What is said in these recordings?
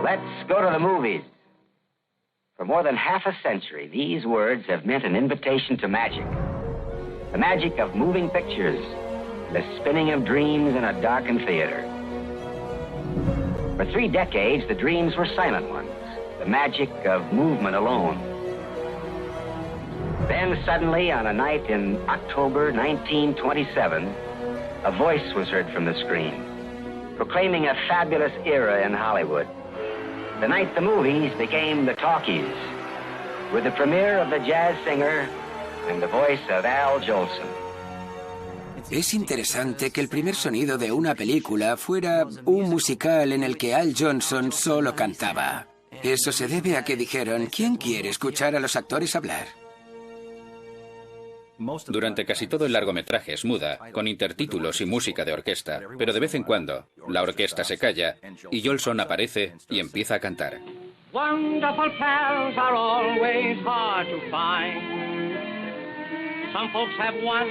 Let's go to the movies. For more than half a century, these words have meant an invitation to magic. The magic of moving pictures, the spinning of dreams in a darkened theater. For 3 decades, the dreams were silent ones, the magic of movement alone. Then suddenly, on a night in October 1927, a voice was heard from the screen, proclaiming a fabulous era in Hollywood. The night the movies became the talkies, with the premiere of The Jazz Singer and the voice of Al Jolson. Es interesante que el primer sonido de una película fuera un musical en el que Al Jolson solo cantaba. Eso se debe a que dijeron, ¿quién quiere escuchar a los actores hablar? Durante casi todo el largometraje es muda, con intertítulos y música de orquesta, pero de vez en cuando la orquesta se calla y Jolson aparece y empieza a cantar. Wonderful pals are always hard to find. Some folks have one,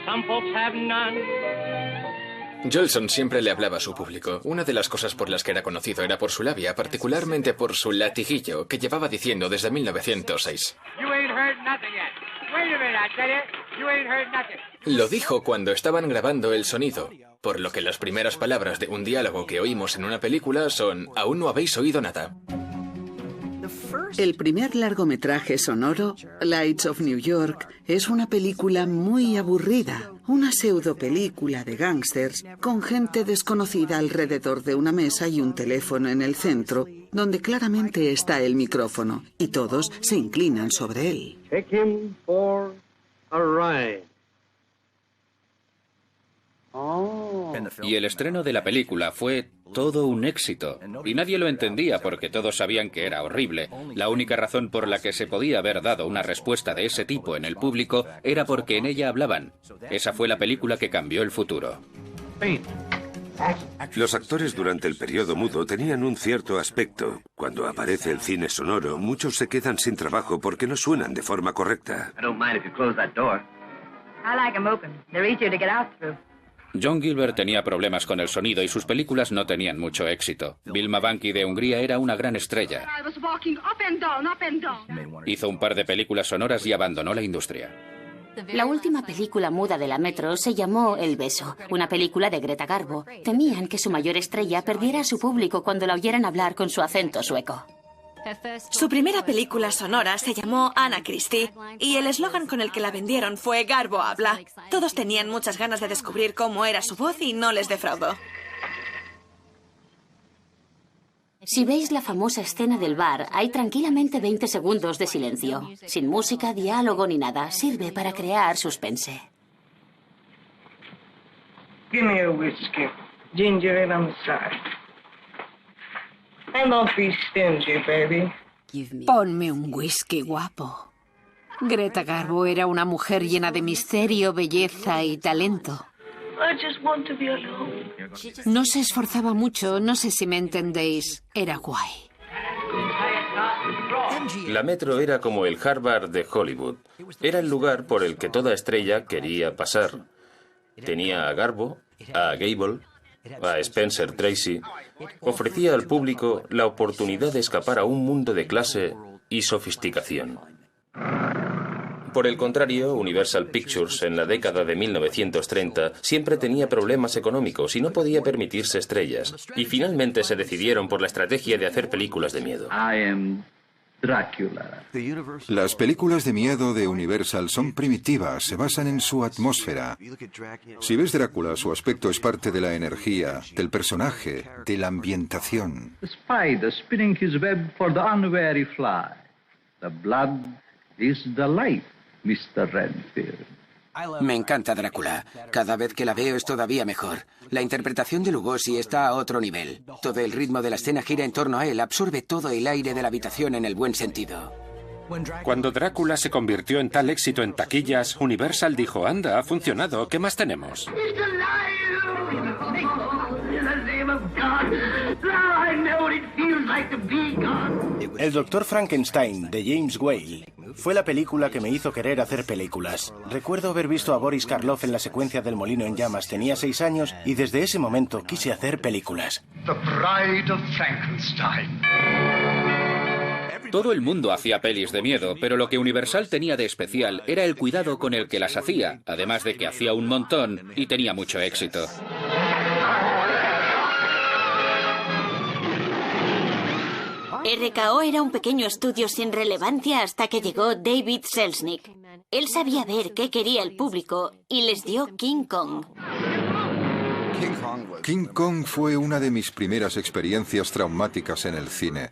some folks have none. Jolson siempre le hablaba a su público. Una de las cosas por las que era conocido era por su labia, particularmente por su latiguillo, que llevaba diciendo desde 1906. Lo dijo cuando estaban grabando el sonido, por lo que las primeras palabras de un diálogo que oímos en una película son «Aún no habéis oído nada». El primer largometraje sonoro, Lights of New York, es una película muy aburrida. Una pseudopelícula de gángsters con gente desconocida alrededor de una mesa y un teléfono en el centro, donde claramente está el micrófono, y todos se inclinan sobre él. Take him for a ride. Y el estreno de la película fue todo un éxito. Y nadie lo entendía porque todos sabían que era horrible. La única razón por la que se podía haber dado una respuesta de ese tipo en el público era porque en ella hablaban. Esa fue la película que cambió el futuro. Los actores durante el periodo mudo tenían un cierto aspecto. Cuando aparece el cine sonoro, muchos se quedan sin trabajo porque no suenan de forma correcta. John Gilbert tenía problemas con el sonido y sus películas no tenían mucho éxito. Vilma Banky de Hungría era una gran estrella. Hizo un par de películas sonoras y abandonó la industria. La última película muda de la Metro se llamó El beso, una película de Greta Garbo. Temían que su mayor estrella perdiera a su público cuando la oyeran hablar con su acento sueco. Su primera película sonora se llamó Anna Christie y el eslogan con el que la vendieron fue Garbo habla. Todos tenían muchas ganas de descubrir cómo era su voz y no les defraudó. Si veis la famosa escena del bar, hay tranquilamente 20 segundos de silencio. Sin música, diálogo ni nada. Sirve para crear suspense. Give me a whiskey, ginger and I'm sorry. And don't be stingy, baby. Ponme un whisky, guapo. Greta Garbo era una mujer llena de misterio, belleza y talento. I just want to be alone. No se esforzaba mucho, no sé si me entendéis. Era guay. La Metro era como el Harvard de Hollywood. Era el lugar por el que toda estrella quería pasar. Tenía a Garbo, a Gable, a Spencer Tracy. Ofrecía al público la oportunidad de escapar a un mundo de clase y sofisticación. Por el contrario, Universal Pictures en la década de 1930 siempre tenía problemas económicos y no podía permitirse estrellas. Y finalmente se decidieron por la estrategia de hacer películas de miedo. Drácula. Las películas de miedo de Universal son primitivas, se basan en su atmósfera. Si ves Drácula, su aspecto es parte de la energía, del personaje, de la ambientación. The spider spinning his web for the unwary fly. The blood is the life, Mr. Renfield. Me encanta Drácula. Cada vez que la veo es todavía mejor. La interpretación de Lugosi está a otro nivel. Todo el ritmo de la escena gira en torno a él, absorbe todo el aire de la habitación en el buen sentido. Cuando Drácula se convirtió en tal éxito en taquillas, Universal dijo, anda, ha funcionado, ¿qué más tenemos? El Doctor Frankenstein, de James Whale, Fue la película que me hizo querer hacer películas. Recuerdo haber visto a Boris Karloff en la secuencia del molino en llamas. Tenía 6 años y desde ese momento quise hacer películas. The Bride of Frankenstein. Todo el mundo hacía pelis de miedo, pero lo que Universal tenía de especial era el cuidado con el que las hacía, además de que hacía un montón y tenía mucho éxito. RKO era un pequeño estudio sin relevancia hasta que llegó David Selznick. Él sabía ver qué quería el público y les dio King Kong. King Kong fue una de mis primeras experiencias traumáticas en el cine.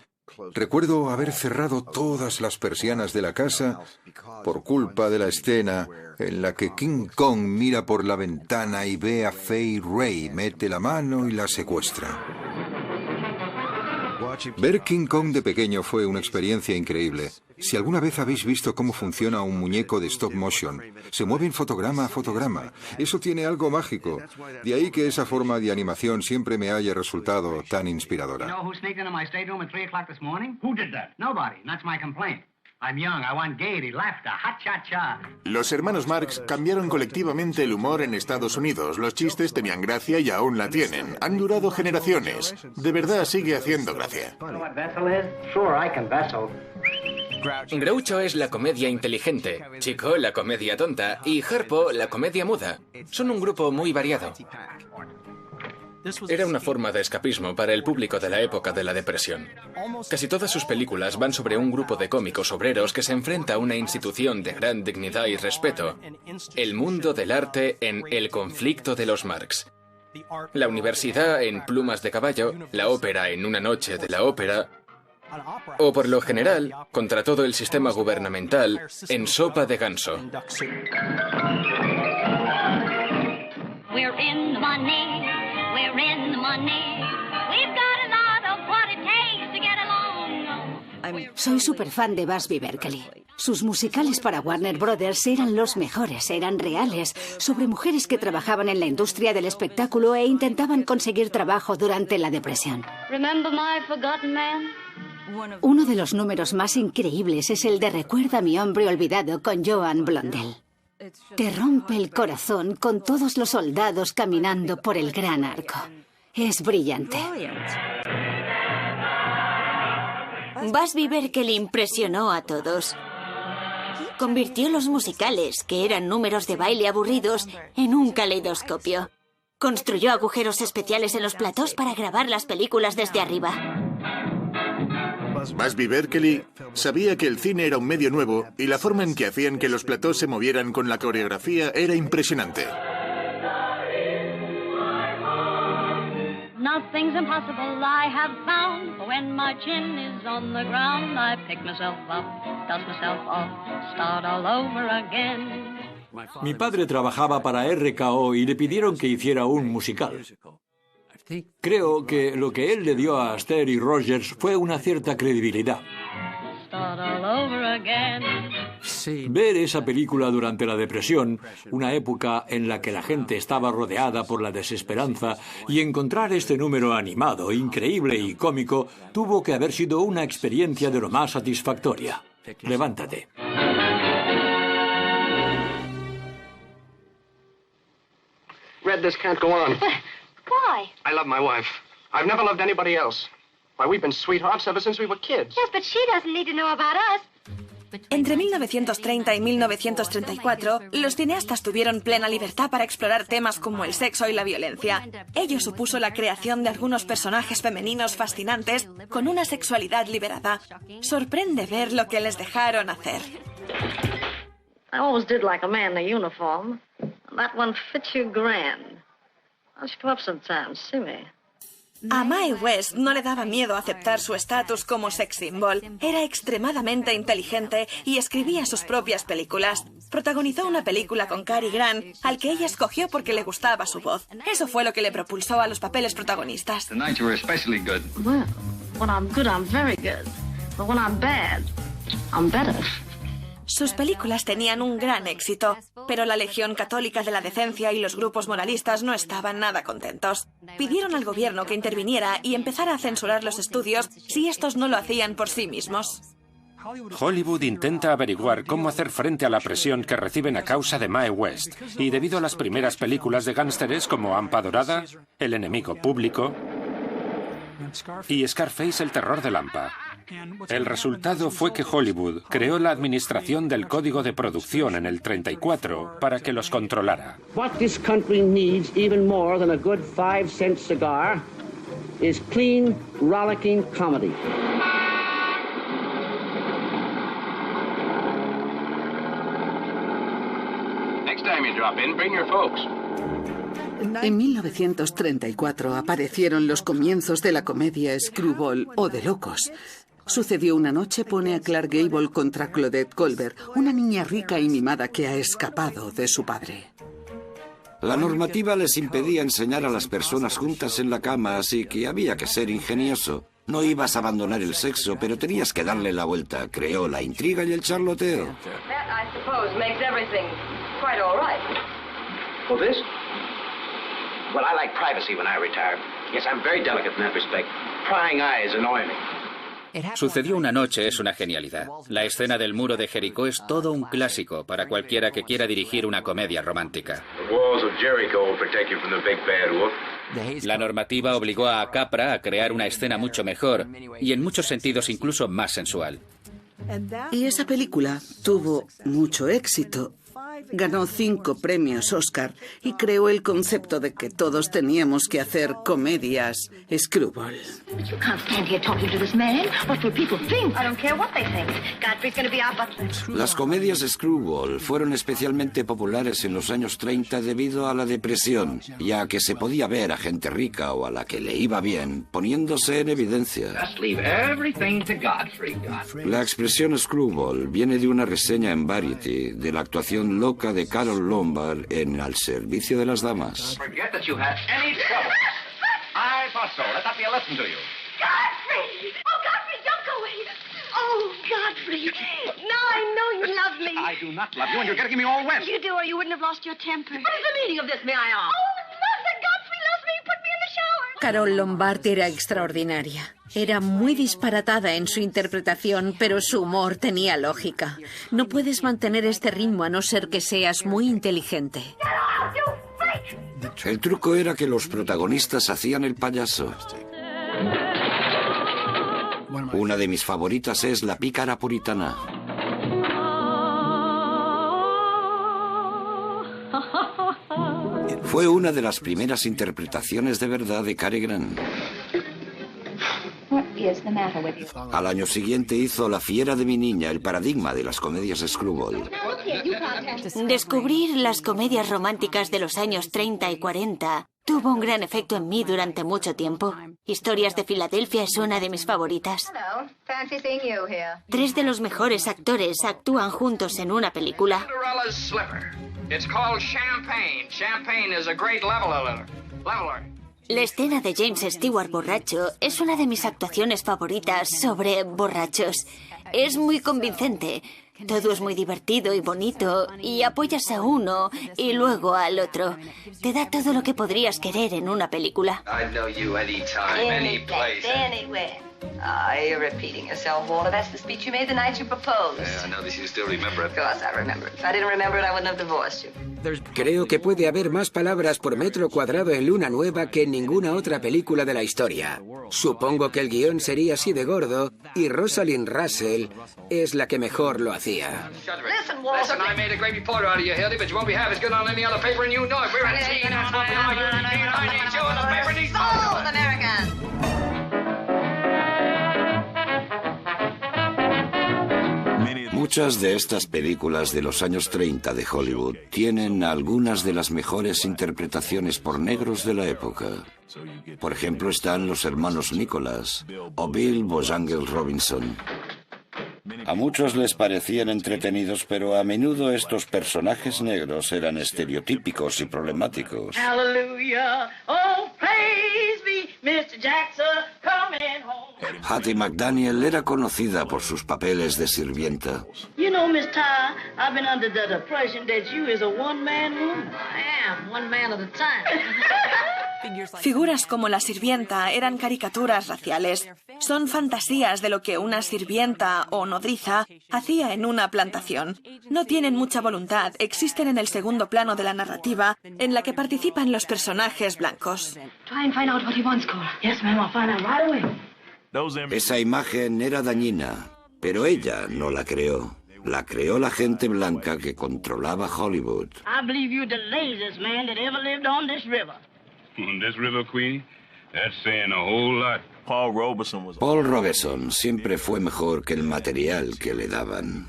Recuerdo haber cerrado todas las persianas de la casa por culpa de la escena en la que King Kong mira por la ventana y ve a Fay Wray, mete la mano y la secuestra. Ver King Kong de pequeño fue una experiencia increíble. Si alguna vez habéis visto cómo funciona un muñeco de stop motion, se mueven fotograma a fotograma. Eso tiene algo mágico. De ahí que esa forma de animación siempre me haya resultado tan inspiradora. Los hermanos Marx cambiaron colectivamente el humor en Estados Unidos. Los chistes tenían gracia y aún la tienen. Han durado generaciones. De verdad sigue haciendo gracia. Groucho es la comedia inteligente, Chico la comedia tonta y Harpo la comedia muda. Son un grupo muy variado. Era una forma de escapismo para el público de la época de la Depresión. Casi todas sus películas van sobre un grupo de cómicos obreros que se enfrenta a una institución de gran dignidad y respeto. El mundo del arte en El conflicto de los Marx. La universidad en Plumas de caballo, la ópera en Una noche de la ópera, o por lo general, contra todo el sistema gubernamental, en Sopa de ganso. Soy súper fan de Busby Berkeley. Sus musicales para Warner Brothers eran los mejores, eran reales, sobre mujeres que trabajaban en la industria del espectáculo e intentaban conseguir trabajo durante la Depresión. Uno de los números más increíbles es el de Recuerda a mi hombre olvidado con Joan Blondell. Te rompe el corazón con todos los soldados caminando por el gran arco. Es brillante. Busby Berkeley impresionó a todos. Convirtió los musicales, que eran números de baile aburridos, en un caleidoscopio. Construyó agujeros especiales en los platós para grabar las películas desde arriba. Busby Berkeley sabía que el cine era un medio nuevo y la forma en que hacían que los platós se movieran con la coreografía era impresionante. Nothing's impossible I have found. When my chin is on the ground, I pick myself up, dust myself off, start all over again. Mi padre trabajaba para RKO y le pidieron que hiciera un musical. Creo que lo que él le dio a Astaire y Rogers fue una cierta credibilidad. Start all over again. Ver esa película durante la Depresión, una época en la que la gente estaba rodeada por la desesperanza, y encontrar este número animado, increíble y cómico, tuvo que haber sido una experiencia de lo más satisfactoria. Levántate. Red, this can't go on. Why? I love my wife. I've never loved anybody else. Why, we've been sweethearts ever since we were kids. Yes, but she doesn't need to know about us. Entre 1930 y 1934, los cineastas tuvieron plena libertad para explorar temas como el sexo y la violencia. Ello supuso la creación de algunos personajes femeninos fascinantes con una sexualidad liberada. Sorprende ver lo que les dejaron hacer. I always did like a man in a uniform. That one fits you grand. Why don't you come up sometime, see me? A Mae West no le daba miedo aceptar su estatus como sex symbol. Era extremadamente inteligente y escribía sus propias películas. Protagonizó una película con Cary Grant, al que ella escogió porque le gustaba su voz. Eso fue lo que le propulsó a los papeles protagonistas. Tonight you were especially good. Well, when I'm good, I'm very good. But when I'm bad, I'm better. Sus películas tenían un gran éxito, pero la Legión Católica de la Decencia y los grupos moralistas no estaban nada contentos. Pidieron al gobierno que interviniera y empezara a censurar los estudios si estos no lo hacían por sí mismos. Hollywood intenta averiguar cómo hacer frente a la presión que reciben a causa de Mae West, y debido a las primeras películas de gángsteres como Hampa Dorada, El enemigo público y Scarface, el terror de Hampa. El resultado fue que Hollywood creó la Administración del Código de Producción en el 34 para que los controlara. What this country needs even more than a good 5-cent cigar is clean, rollicking comedy. Next time you drop in, bring your folks. En 1934 aparecieron los comienzos de la comedia Screwball o de locos. Sucedió una noche, pone a Clark Gable contra Claudette Colbert, una niña rica y mimada que ha escapado de su padre. La normativa les impedía enseñar a las personas juntas en la cama, así que había que ser ingenioso. No ibas a abandonar el sexo, pero tenías que darle la vuelta. Creó la intriga y el charloteo. That, I suppose, makes everything quite all right. Oh, this? Well, I like privacy when I retire. Yes, I'm very delicate in that respect. Prying eyes annoy me. Sucedió una noche es una genialidad. La escena del muro de Jericó es todo un clásico para cualquiera que quiera dirigir una comedia romántica. La normativa obligó a Capra a crear una escena mucho mejor y en muchos sentidos incluso más sensual. Y esa película tuvo mucho éxito. Ganó 5 premios Oscar y creó el concepto de que todos teníamos que hacer comedias Screwball. Las comedias Screwball fueron especialmente populares en los años 30 debido a la depresión, ya que se podía ver a gente rica o a la que le iba bien poniéndose en evidencia. La expresión Screwball viene de una reseña en Variety de la actuación loca de Carole Lombard en Al servicio de las damas. Oh, Godfrey! Now I know you love me. I do not love you, and you're getting me all wet. You do, or you wouldn't have lost your temper. What is the meaning of this, may I ask? Oh, Mother, Godfrey loves me. Put me in the shower. Carole Lombard era extraordinaria. Era muy disparatada en su interpretación, pero su humor tenía lógica. No puedes mantener este ritmo a no ser que seas muy inteligente. El truco era que los protagonistas hacían el payaso. Una de mis favoritas es La pícara puritana. Fue una de las primeras interpretaciones de verdad de Cary Grant. Al año siguiente hizo La fiera de mi niña, el paradigma de las comedias Screwball. Descubrir las comedias románticas de los años 30 y 40 tuvo un gran efecto en mí durante mucho tiempo. Historias de Filadelfia es una de mis favoritas. 3 de los mejores actores actúan juntos en una película. La escena de James Stewart borracho es una de mis actuaciones favoritas sobre borrachos. Es muy convincente. Todo es muy divertido y bonito, y apoyas a uno y luego al otro. Te da todo lo que podrías querer en una película. You're repeating yourself, Walter. That's the speech you made the night you proposed. Yeah, I know that you still remember it. Of course I remember it. If I didn't remember it, I wouldn't have divorced you. Creo que puede haber más palabras por metro cuadrado en Luna Nueva que en ninguna otra película de la historia. Supongo que el guión sería así de gordo y Rosalind Russell es la que mejor lo hacía. Listen, Walter. Listen, I made a great reporter out of you, Hildy, but you won't be half as good on any other paper, and you know it. We're at sea, and that's what we are. You need me, and I need you, and the paper needs both of us. American. Muchas de estas películas de los años 30 de Hollywood tienen algunas de las mejores interpretaciones por negros de la época. Por ejemplo, están los hermanos Nicholas o Bill Bojangles Robinson. A muchos les parecían entretenidos, pero a menudo estos personajes negros eran estereotípicos y problemáticos. Hallelujah. Oh, praise be, Mr. Jackson coming home. Hattie McDaniel era conocida por sus papeles de sirvienta. You know, Miss Ty, I've been under the impression that you is a one-man woman. I am, one man at a time. Figuras como la sirvienta eran caricaturas raciales. Son fantasías de lo que una sirvienta o nodriza hacía en una plantación. No tienen mucha voluntad, existen en el segundo plano de la narrativa, en la que participan los personajes blancos. Esa imagen era dañina, pero ella no la creó. La creó la gente blanca que controlaba Hollywood. I believe you're the laziest man that ever lived on this river. On this river, Queen? That's saying a whole lot. Paul Robeson siempre fue mejor que el material que le daban.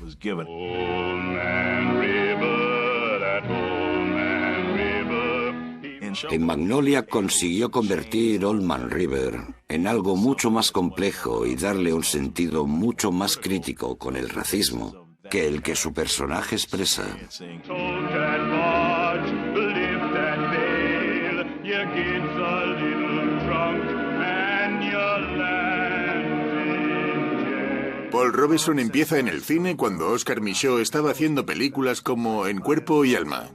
En Magnolia consiguió convertir Old Man River en algo mucho más complejo y darle un sentido mucho más crítico con el racismo que el que su personaje expresa. Paul Robeson empieza en el cine cuando Oscar Micheaux estaba haciendo películas como En Cuerpo y Alma.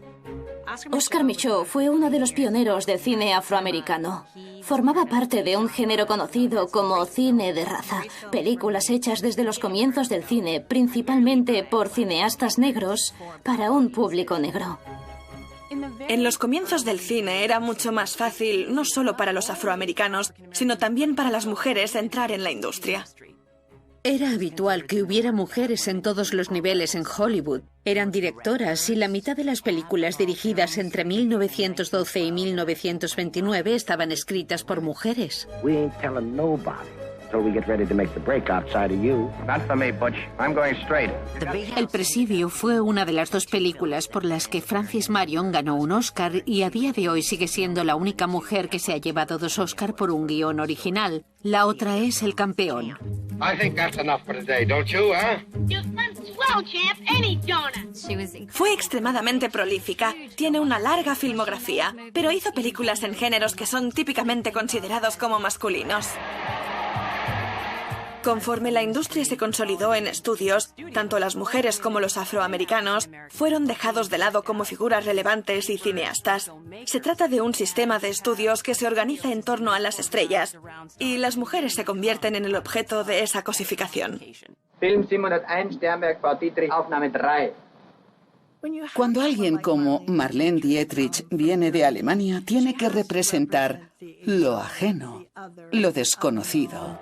Oscar Micheaux fue uno de los pioneros del cine afroamericano. Formaba parte de un género conocido como cine de raza, películas hechas desde los comienzos del cine, principalmente por cineastas negros, para un público negro. En los comienzos del cine era mucho más fácil, no solo para los afroamericanos, sino también para las mujeres entrar en la industria. Era habitual que hubiera mujeres en todos los niveles en Hollywood. Eran directoras y la mitad de las películas dirigidas entre 1912 y 1929 estaban escritas por mujeres. We ain't telling nobody till we get ready to make the break outside of you. Not for me, Butch. I'm going straight. El Presidio fue una de las dos películas por las que Frances Marion ganó un Oscar y a día de hoy sigue siendo la única mujer que se ha llevado 2 Oscar por un guión original. La otra es El Campeón. I think that's enough for today, don't you, huh? Swell, champ. Any donut. Fue extremadamente prolífica, tiene una larga filmografía, pero hizo películas en géneros que son típicamente considerados como masculinos. Conforme la industria se consolidó en estudios, tanto las mujeres como los afroamericanos fueron dejados de lado como figuras relevantes y cineastas. Se trata de un sistema de estudios que se organiza en torno a las estrellas, y las mujeres se convierten en el objeto de esa cosificación. Film 701, Sternberg, Frau Dietrich, Aufnahme 3. Cuando alguien como Marlene Dietrich viene de Alemania, tiene que representar lo ajeno, lo desconocido.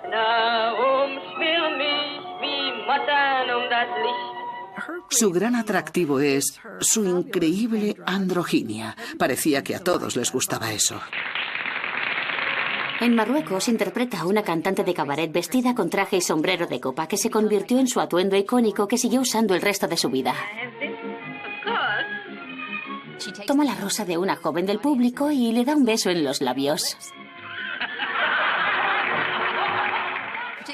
Su gran atractivo es su increíble androginia. Parecía que a todos les gustaba eso. En Marruecos interpreta a una cantante de cabaret vestida con traje y sombrero de copa que se convirtió en su atuendo icónico que siguió usando el resto de su vida. Toma la rosa de una joven del público y le da un beso en los labios.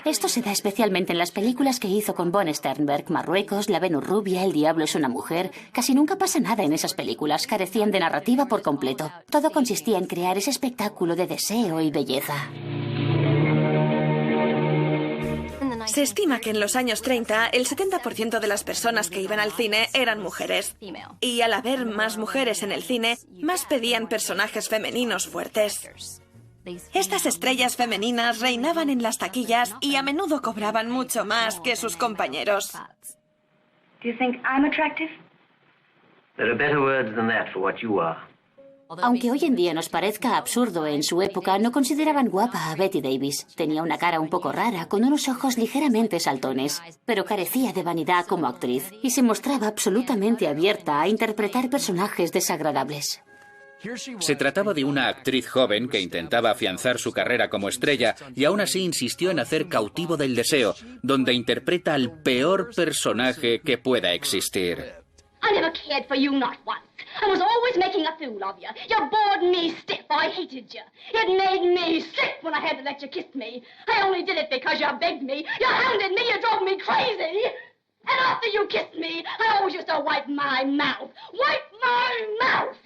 Esto se da especialmente en las películas que hizo con Von Sternberg, Marruecos, La Venus Rubia, El Diablo es una mujer. Casi nunca pasa nada en esas películas, carecían de narrativa por completo. Todo consistía en crear ese espectáculo de deseo y belleza. Se estima que en los años 30 el 70% de las personas que iban al cine eran mujeres. Y al haber más mujeres en el cine, más pedían personajes femeninos fuertes. Estas estrellas femeninas reinaban en las taquillas y a menudo cobraban mucho más que sus compañeros. Do you think I'm attractive? There are better words than that for what you are. Aunque hoy en día nos parezca absurdo, en su época no consideraban guapa a Bette Davis. Tenía una cara un poco rara, con unos ojos ligeramente saltones, pero carecía de vanidad como actriz y se mostraba absolutamente abierta a interpretar personajes desagradables. Se trataba de una actriz joven que intentaba afianzar su carrera como estrella y aún así insistió en hacer Cautivo del Deseo, donde interpreta al peor personaje que pueda existir. I never cared for you, not once. I was always making a fool of you. You bored me stiff. I hated you. It made me sick when I had to let you kiss me. I only did it because you begged me. You hounded me. You drove me crazy. And after you kissed me, I always used to wipe my mouth. Wipe my mouth.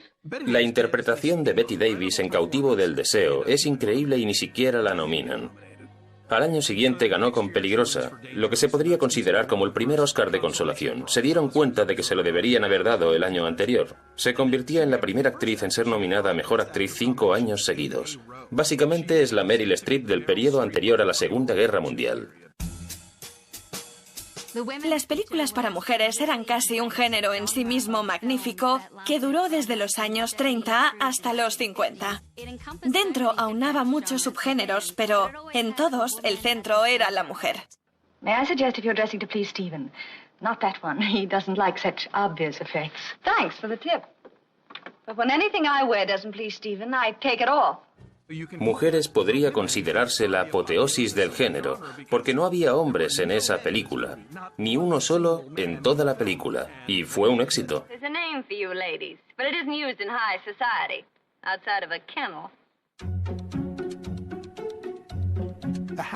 La interpretación de Bette Davis en Cautivo del Deseo es increíble y ni siquiera la nominan. Al año siguiente ganó con Peligrosa, lo que se podría considerar como el primer Oscar de consolación. Se dieron cuenta de que se lo deberían haber dado el año anterior. Se convirtió en la primera actriz en ser nominada a Mejor Actriz 5 años seguidos. Básicamente es la Meryl Streep del periodo anterior a la Segunda Guerra Mundial. Las películas para mujeres eran casi un género en sí mismo magnífico que duró desde los años 30 hasta los 50. Dentro aunaba muchos subgéneros, pero en todos el centro era la mujer. May I suggest if you're dressing to please Stephen? Not that one. He doesn't like such obvious effects. Thanks for the tip. But when anything I wear doesn't please Stephen, I take it off. Mujeres podría considerarse la apoteosis del género, porque no había hombres en esa película, ni uno solo en toda la película, y fue un éxito. There's a name for you ladies, but it isn't used in high society, outside of a kennel.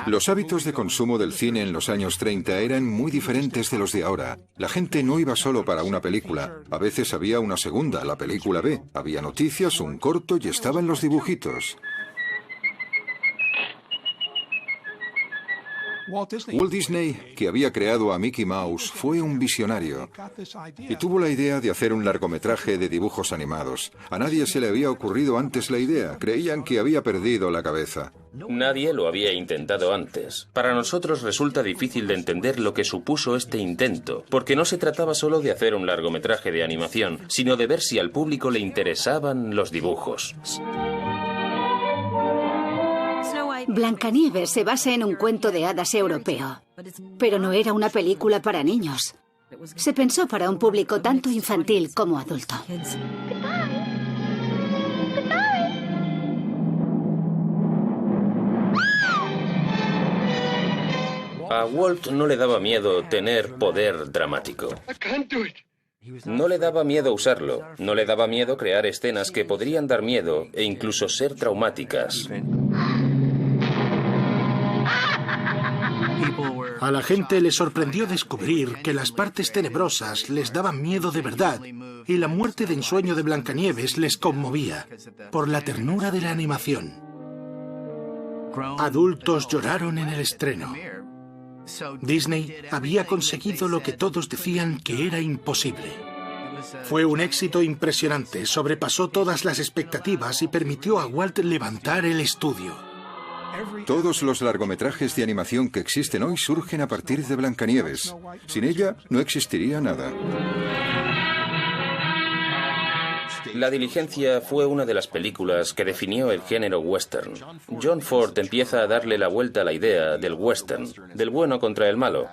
Los hábitos de consumo del cine en los años 30 eran muy diferentes de los de ahora. La gente no iba solo para una película. A veces había una segunda, la película B. Había noticias, un corto y estaban los dibujitos. Walt Disney, que había creado a Mickey Mouse, fue un visionario y tuvo la idea de hacer un largometraje de dibujos animados. A nadie se le había ocurrido antes la idea. Creían que había perdido la cabeza. Nadie lo había intentado antes. Para nosotros resulta difícil de entender lo que supuso este intento, porque no se trataba solo de hacer un largometraje de animación, sino de ver si al público le interesaban los dibujos. Blancanieves se basa en un cuento de hadas europeo, pero no era una película para niños. Se pensó para un público tanto infantil como adulto. A Walt no le daba miedo tener poder dramático. No le daba miedo usarlo. No le daba miedo crear escenas que podrían dar miedo e incluso ser traumáticas. A la gente le sorprendió descubrir que las partes tenebrosas les daban miedo de verdad y la muerte de ensueño de Blancanieves les conmovía por la ternura de la animación. Adultos lloraron en el estreno. Disney había conseguido lo que todos decían que era imposible. Fue un éxito impresionante, sobrepasó todas las expectativas y permitió a Walt levantar el estudio. Todos los largometrajes de animación que existen hoy surgen a partir de Blancanieves. Sin ella no existiría nada. La Diligencia fue una de las películas que definió el género western. John Ford empieza a darle la vuelta a la idea del western, del bueno contra el malo,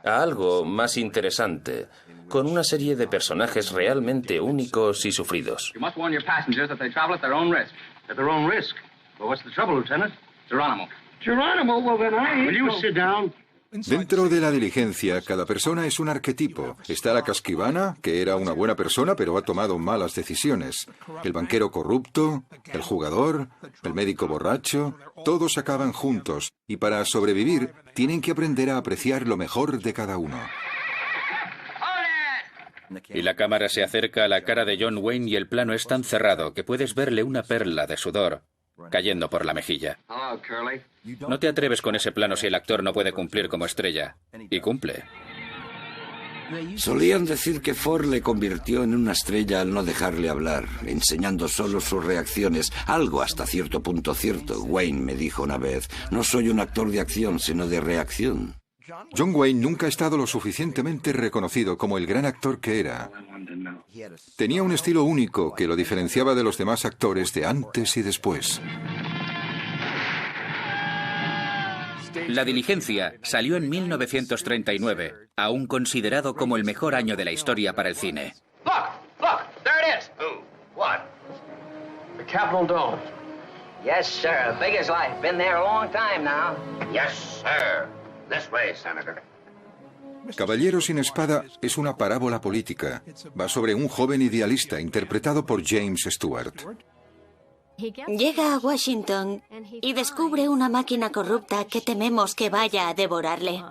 a algo más interesante, con una serie de personajes realmente únicos y sufridos. You must warn your passengers that they travel at their own risk. At their own risk? Well, what's the trouble, Lieutenant? Geronimo. Geronimo? Well, then I... Will you sit down? Dentro de La Diligencia, cada persona es un arquetipo. Está la casquivana, que era una buena persona pero ha tomado malas decisiones. El banquero corrupto, el jugador, el médico borracho, todos acaban juntos y para sobrevivir tienen que aprender a apreciar lo mejor de cada uno. Y la cámara se acerca a la cara de John Wayne y el plano es tan cerrado que puedes verle una perla de sudor cayendo por la mejilla. No te atreves con ese plano si el actor no puede cumplir como estrella. Y cumple. Solían decir que Ford le convirtió en una estrella al no dejarle hablar, enseñando solo sus reacciones. Algo hasta cierto punto cierto. Wayne me dijo una vez, no soy un actor de acción, sino de reacción. John Wayne nunca ha estado lo suficientemente reconocido como el gran actor que era. Tenía un estilo único que lo diferenciaba de los demás actores de antes y después. La Diligencia salió en 1939, aún considerado como el mejor año de la historia para el cine. Look, there it is. What? The Capitol Dome. Yes, sir. Big as life. Been there a long time now. Yes, sir. This way, Senator. Caballero sin espada es una parábola política. Va sobre un joven idealista interpretado por James Stewart. Llega a Washington y descubre una máquina corrupta que tememos que vaya a devorarle.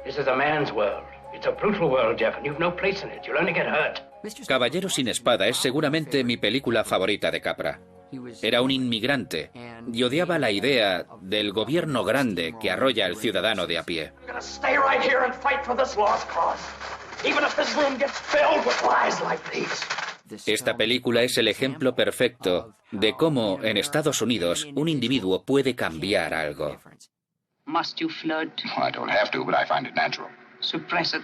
This is a man's world. It's a brutal world, Jeff, and you've no place in it. You'll only get hurt. Caballero sin espada es seguramente mi película favorita de Capra. Era un inmigrante y odiaba la idea del gobierno grande que arrolla al ciudadano de a pie. Esta película es el ejemplo perfecto de cómo en Estados Unidos un individuo puede cambiar algo. Must you flirt? I don't have to, but I find it natural. Suppress it.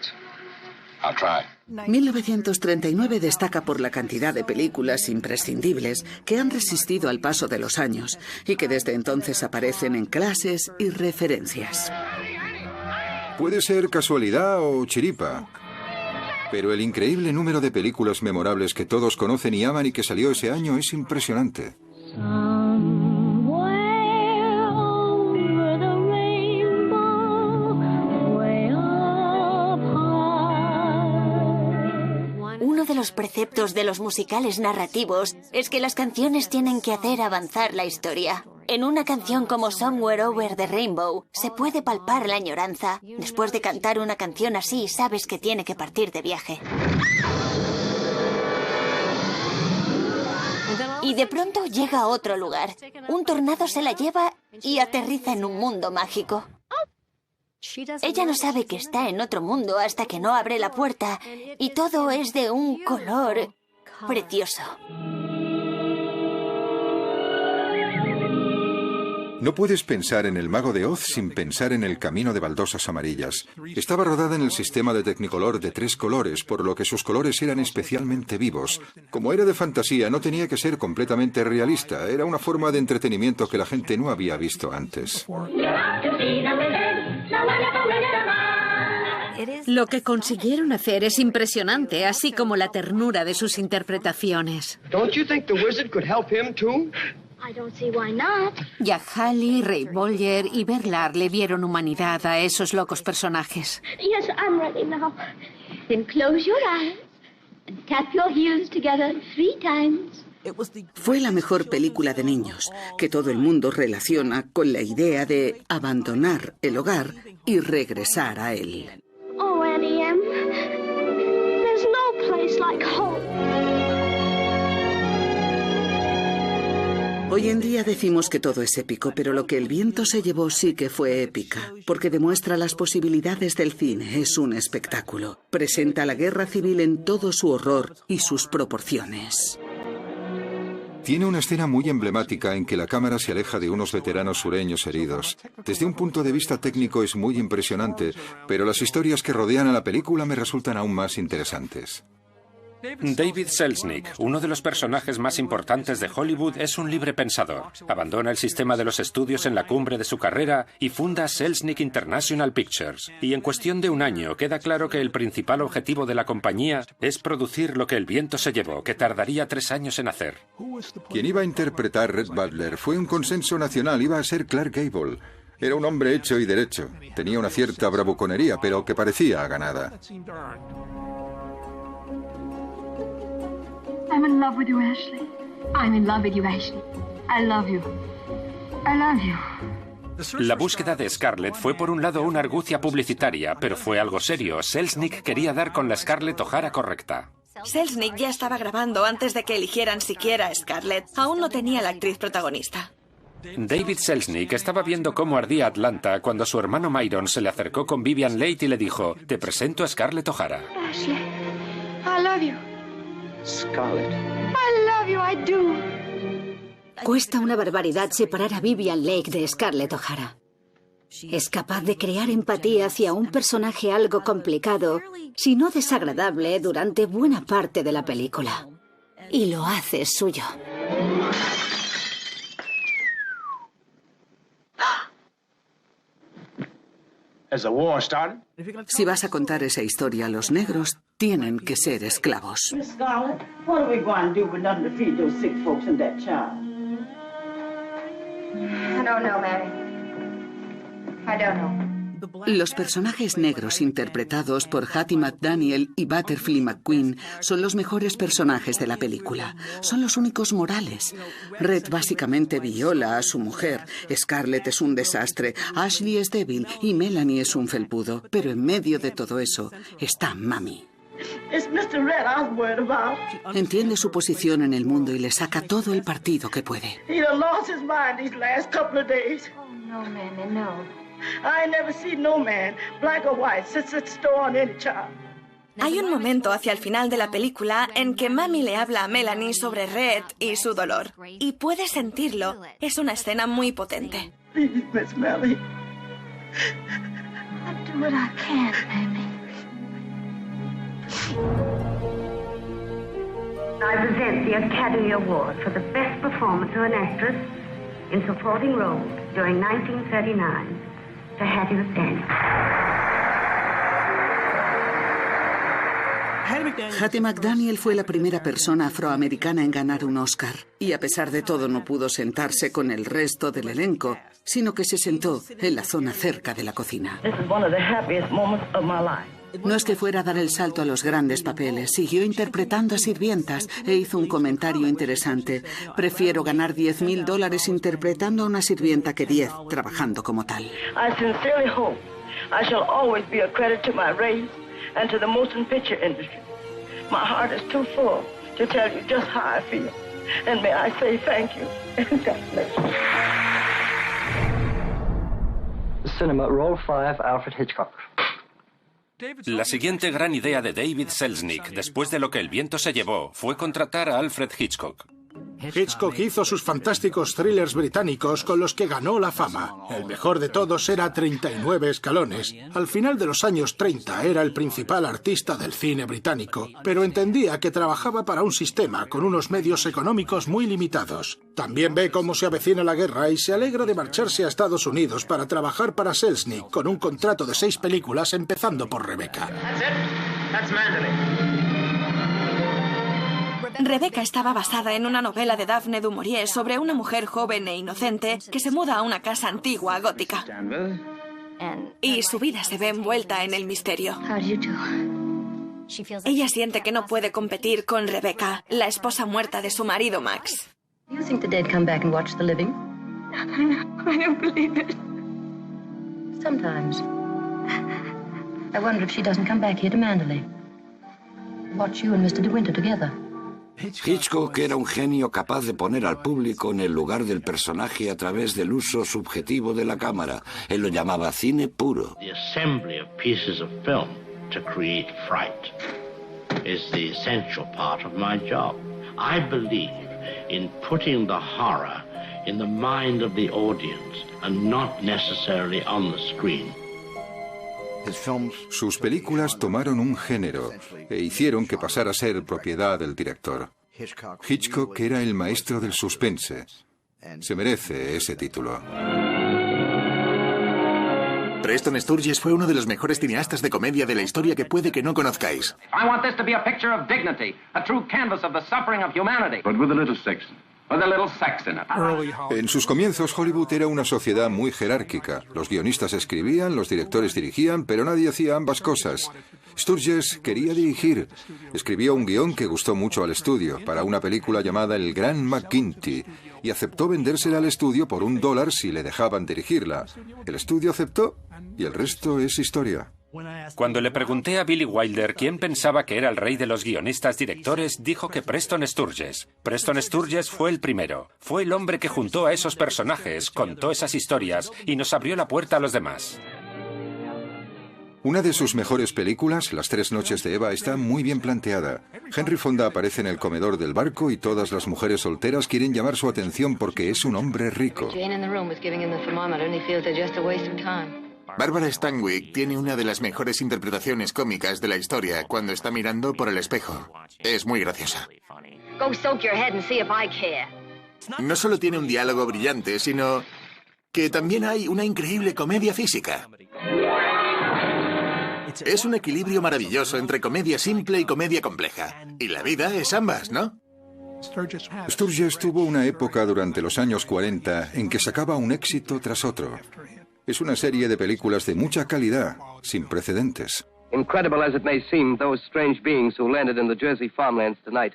I'll try. 1939 destaca por la cantidad de películas imprescindibles que han resistido al paso de los años y que desde entonces aparecen en clases y referencias. Puede ser casualidad o chiripa, pero el increíble número de películas memorables que todos conocen y aman y que salió ese año es impresionante. Uno de los preceptos de los musicales narrativos es que las canciones tienen que hacer avanzar la historia. En una canción como Somewhere Over the Rainbow se puede palpar la añoranza. Después de cantar una canción así, sabes que tiene que partir de viaje. Y de pronto llega a otro lugar. Un tornado se la lleva y aterriza en un mundo mágico. Ella no sabe que está en otro mundo hasta que no abre la puerta y todo es de un color precioso. No puedes pensar en El Mago de Oz sin pensar en El Camino de Baldosas Amarillas. Estaba rodada en el sistema de Technicolor de 3 colores, por lo que sus colores eran especialmente vivos. Como era de fantasía, no tenía que ser completamente realista. Era una forma de entretenimiento que la gente no había visto antes. Lo que consiguieron hacer es impresionante, así como la ternura de sus interpretaciones. Jack Haley, Ray Bolger y Berlar le vieron humanidad a esos locos personajes. Yes, I'm ready now. Then close your eyes and tap your heels together 3 times. Fue la mejor película de niños, que todo el mundo relaciona con la idea de abandonar el hogar y regresar a él. Oh, Annie M., there's no place like home. Hoy en día decimos que todo es épico, pero lo que El viento se llevó sí que fue épica, porque demuestra las posibilidades del cine. Es un espectáculo. Presenta la guerra civil en todo su horror y sus proporciones. Tiene una escena muy emblemática en que la cámara se aleja de unos veteranos sureños heridos. Desde un punto de vista técnico es muy impresionante, pero las historias que rodean a la película me resultan aún más interesantes. David Selznick, uno de los personajes más importantes de Hollywood, es un libre pensador. Abandona el sistema de los estudios en la cumbre de su carrera y funda Selznick International Pictures. Y en cuestión de un año queda claro que el principal objetivo de la compañía es producir lo que El viento se llevó, que tardaría 3 años en hacer. Quien iba a interpretar Red Butler fue un consenso nacional, iba a ser Clark Gable. Era un hombre hecho y derecho. Tenía una cierta bravuconería, pero que parecía ganada. I'm in love with you, Ashley. I'm in love with you, Ashley. I love you. I love you. La búsqueda de Scarlett fue por un lado una argucia publicitaria, pero fue algo serio. Selznick quería dar con la Scarlett O'Hara correcta. Selznick ya estaba grabando antes de que eligieran siquiera a Scarlett. Aún no tenía la actriz protagonista. David Selznick estaba viendo cómo ardía Atlanta cuando su hermano Myron se le acercó con Vivian Leigh y le dijo: "Te presento a Scarlett O'Hara". Ashley, I love you. Scarlett. I love you, I do. Cuesta una barbaridad separar a Vivian Leigh de Scarlett O'Hara. Es capaz de crear empatía hacia un personaje algo complicado, si no desagradable, durante buena parte de la película. Y lo hace suyo. Si vas a contar esa historia, los negros tienen que ser esclavos. Miss Scarlett, what are we going to do but nothing to feed those sick folks and that child? I don't know, Mary. I don't know. Los personajes negros interpretados por Hattie McDaniel y Butterfly McQueen son los mejores personajes de la película. Son los únicos morales. Red básicamente viola a su mujer. Scarlett es un desastre. Ashley es débil y Melanie es un felpudo. Pero en medio de todo eso está Mami. It's Mr. Red I was worried about. Entiende su posición en el mundo y le saca todo el partido que puede. He done lost his mind these last couple of days. Oh, no, Mammy, no. I ain't never seen no man, black or white, sit store on any child. Hay un momento hacia el final de la película en que Mami le habla a Melanie sobre Red y su dolor. Y puedes sentirlo. Es una escena muy potente. Please, Miss Melanie. I'll do what I can, Mammy. I present the Academy Award for the best performance of an actress in supporting roles during 1939 to Hattie McDaniel. Hattie McDaniel fue la primera persona afroamericana en ganar un Oscar. Y a pesar de todo no pudo sentarse con el resto del elenco, sino que se sentó en la zona cerca de la cocina. This is one of the happiest moments of my life. No es que fuera a dar el salto a los grandes papeles, siguió interpretando a sirvientas e hizo un comentario interesante. Prefiero ganar $10,000 interpretando a una sirvienta que 10 trabajando como tal. I sincerely hope I shall always be a credit to my race and to the motion picture industry. My heart is too full to tell you just how I feel. And may I say thank you. God bless you. Cinema, Roll 5, Alfred Hitchcock. La siguiente gran idea de David Selznick, después de Lo que el viento se llevó, fue contratar a Alfred Hitchcock. Hitchcock hizo sus fantásticos thrillers británicos con los que ganó la fama. El mejor de todos era 39 escalones. Al final de los años 30 era el principal artista del cine británico, pero entendía que trabajaba para un sistema con unos medios económicos muy limitados. También ve cómo se avecina la guerra y se alegra de marcharse a Estados Unidos para trabajar para Selznick con un contrato de 6 películas, empezando por Rebecca. Rebecca estaba basada en una novela de Daphne du Maurier sobre una mujer joven e inocente que se muda a una casa antigua gótica. Y su vida se ve envuelta en el misterio. Ella siente que no puede competir con Rebecca, la esposa muerta de su marido Max. You think the dead come back and watch the living? I don't believe it. Sometimes. I wonder if she doesn't come back here to Manderley. Watch you and Mr. De Winter together. Hitchcock era un genio capaz de poner al público en el lugar del personaje a través del uso subjetivo de la cámara. Él lo llamaba cine puro. The assembly of pieces of film to create fright is the essential part of my job. I believe in putting the horror in the mind of the audience and not necessarily on the screen. Sus películas tomaron un género e hicieron que pasara a ser propiedad del director. Hitchcock era el maestro del suspense. Se merece ese título. Preston Sturges fue uno de los mejores cineastas de comedia de la historia que puede que no conozcáis. I want this to be a picture of dignity, a true canvas of the suffering of humanity. But with a little sex. With a little sex in it. En sus comienzos, Hollywood era una sociedad muy jerárquica. Los guionistas escribían, los directores dirigían, pero nadie hacía ambas cosas. Sturges quería dirigir. Escribió un guión que gustó mucho al estudio, para una película llamada El Gran McGinty, y aceptó vendérsela al estudio por $1 si le dejaban dirigirla. El estudio aceptó, y el resto es historia. Cuando le pregunté a Billy Wilder quién pensaba que era el rey de los guionistas directores, dijo que Preston Sturges. Preston Sturges fue el primero. Fue el hombre que juntó a esos personajes, contó esas historias y nos abrió la puerta a los demás. Una de sus mejores películas, Las 3 noches de Eva, está muy bien planteada. Henry Fonda aparece en el comedor del barco y todas las mujeres solteras quieren llamar su atención porque es un hombre rico. Barbara Stanwyck tiene una de las mejores interpretaciones cómicas de la historia cuando está mirando por el espejo. Es muy graciosa. Go soak your head and see if I care. No solo tiene un diálogo brillante, sino que también hay una increíble comedia física. Es un equilibrio maravilloso entre comedia simple y comedia compleja. Y la vida es ambas, ¿no? Sturges tuvo una época durante los años 40 en que sacaba un éxito tras otro. Es una serie de películas de mucha calidad, sin precedentes. Incredible as it may seem, those strange beings who landed in the Jersey farmlands tonight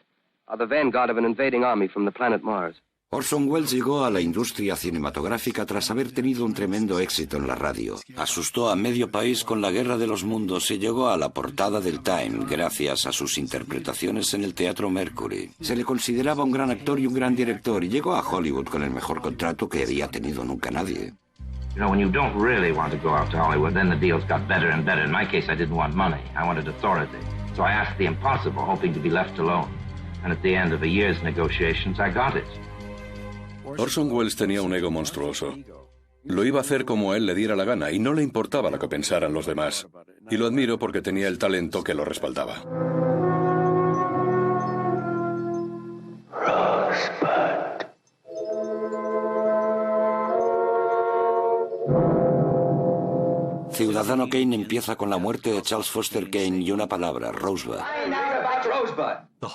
are the vanguard of an invading army from the planet Mars. Orson Welles llegó a la industria cinematográfica tras haber tenido un tremendo éxito en la radio. Asustó a medio país con La Guerra de los Mundos y llegó a la portada del Time gracias a sus interpretaciones en el Teatro Mercury. Se le consideraba un gran actor y un gran director y llegó a Hollywood con el mejor contrato que había tenido nunca nadie. You know, when you don't really want to go out to Hollywood, then the deals got better and better. In my case, I didn't want money. I wanted authority. So I asked the impossible, hoping to be left alone. And at the end of a year's negotiations, I got it. Orson Welles tenía un ego monstruoso. Lo iba a hacer como a él le diera la gana y no le importaba lo que pensaran los demás. Y lo admiro porque tenía el talento que lo respaldaba. Rosebud. Ciudadano Kane empieza con la muerte de Charles Foster Kane y una palabra, Rosebud.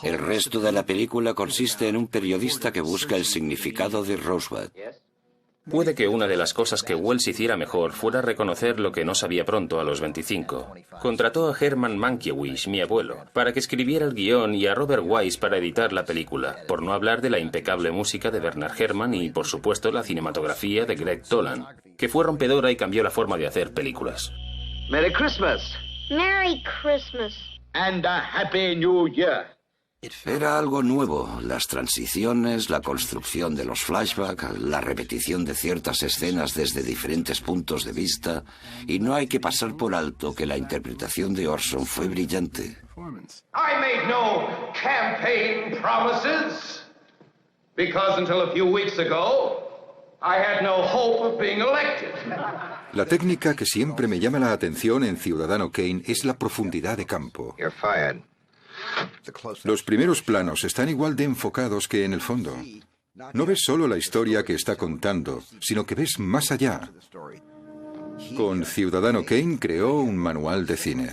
El resto de la película consiste en un periodista que busca el significado de Rosebud. Puede que una de las cosas que Welles hiciera mejor fuera reconocer lo que no sabía pronto a los 25. Contrató a Herman Mankiewicz, mi abuelo, para que escribiera el guión y a Robert Wise para editar la película, por no hablar de la impecable música de Bernard Herrmann y, por supuesto, la cinematografía de Greg Toland, que fue rompedora y cambió la forma de hacer películas. Merry Christmas. Merry Christmas. And a Happy New Year. Era algo nuevo, las transiciones, la construcción de los flashbacks, la repetición de ciertas escenas desde diferentes puntos de vista, y no hay que pasar por alto que la interpretación de Orson fue brillante. I made no campaign promises, because until a few weeks ago, I had no hope of being elected. La técnica que siempre me llama la atención en Ciudadano Kane es la profundidad de campo. You're fired. Los primeros planos están igual de enfocados que en el fondo. No ves solo la historia que está contando, sino que ves más allá. Con Ciudadano Kane creó un manual de cine.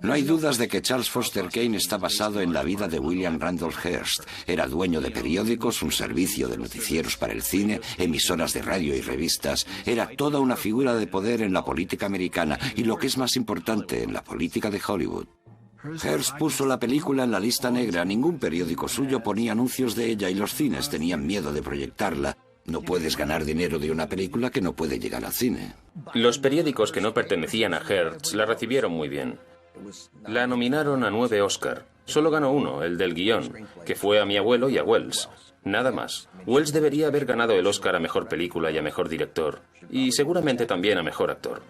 No hay dudas de que Charles Foster Kane está basado en la vida de William Randolph Hearst. Era dueño de periódicos, un servicio de noticieros para el cine, emisoras de radio y revistas. Era toda una figura de poder en la política americana y, lo que es más importante, en la política de Hollywood. Hearst puso la película en la lista negra. Ningún periódico suyo ponía anuncios de ella y los cines tenían miedo de proyectarla. No puedes ganar dinero de una película que no puede llegar al cine. Los periódicos que no pertenecían a Hearst la recibieron muy bien. La nominaron a 9 Oscar. Solo ganó uno, el del guión, que fue a mi abuelo y a Welles. Nada más. Welles debería haber ganado el Oscar a Mejor Película y a Mejor Director. Y seguramente también a Mejor Actor.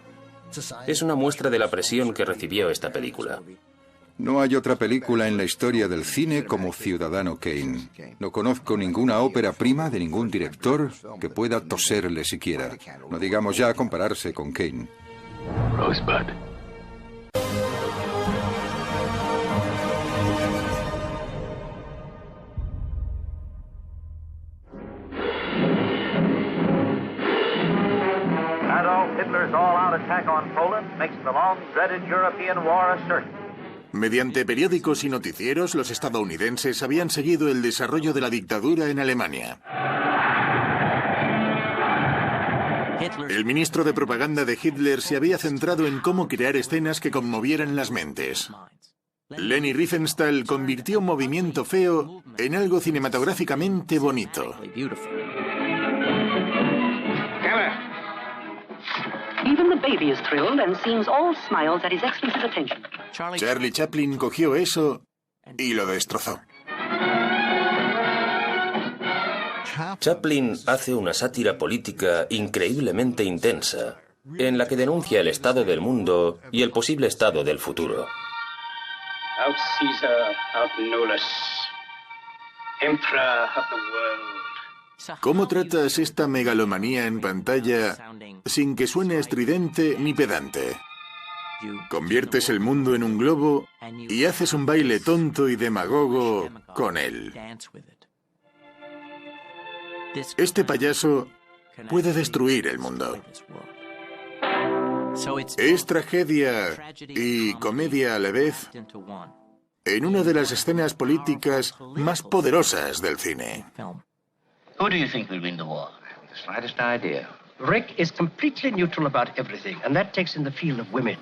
Es una muestra de la presión que recibió esta película. No hay otra película en la historia del cine como Ciudadano Kane. No conozco ninguna ópera prima de ningún director que pueda toserle siquiera. No digamos ya compararse con Kane. Rosebud. Adolf Hitler's all-out attack on Poland makes the long-dreaded European war a certainty. Mediante periódicos y noticieros, los estadounidenses habían seguido el desarrollo de la dictadura en Alemania. El ministro de propaganda de Hitler se había centrado en cómo crear escenas que conmovieran las mentes. Leni Riefenstahl convirtió un movimiento feo en algo cinematográficamente bonito. Even the baby is thrilled and seems all smiles at His Excellency's attention. Charlie Chaplin cogió eso y lo destrozó. Chaplin hace una sátira política increíblemente intensa, en la que denuncia el estado del mundo y el posible estado del futuro. Out Caesar, out Nolus, Emperor of the world. ¿Cómo tratas esta megalomanía en pantalla sin que suene estridente ni pedante? Conviertes el mundo en un globo y haces un baile tonto y demagogo con él. Este payaso puede destruir el mundo. Es tragedia y comedia a la vez en una de las escenas políticas más poderosas del cine. Who do you think will win the war? I haven't the slightest idea. Rick is completely neutral about everything, and that takes in the field of women.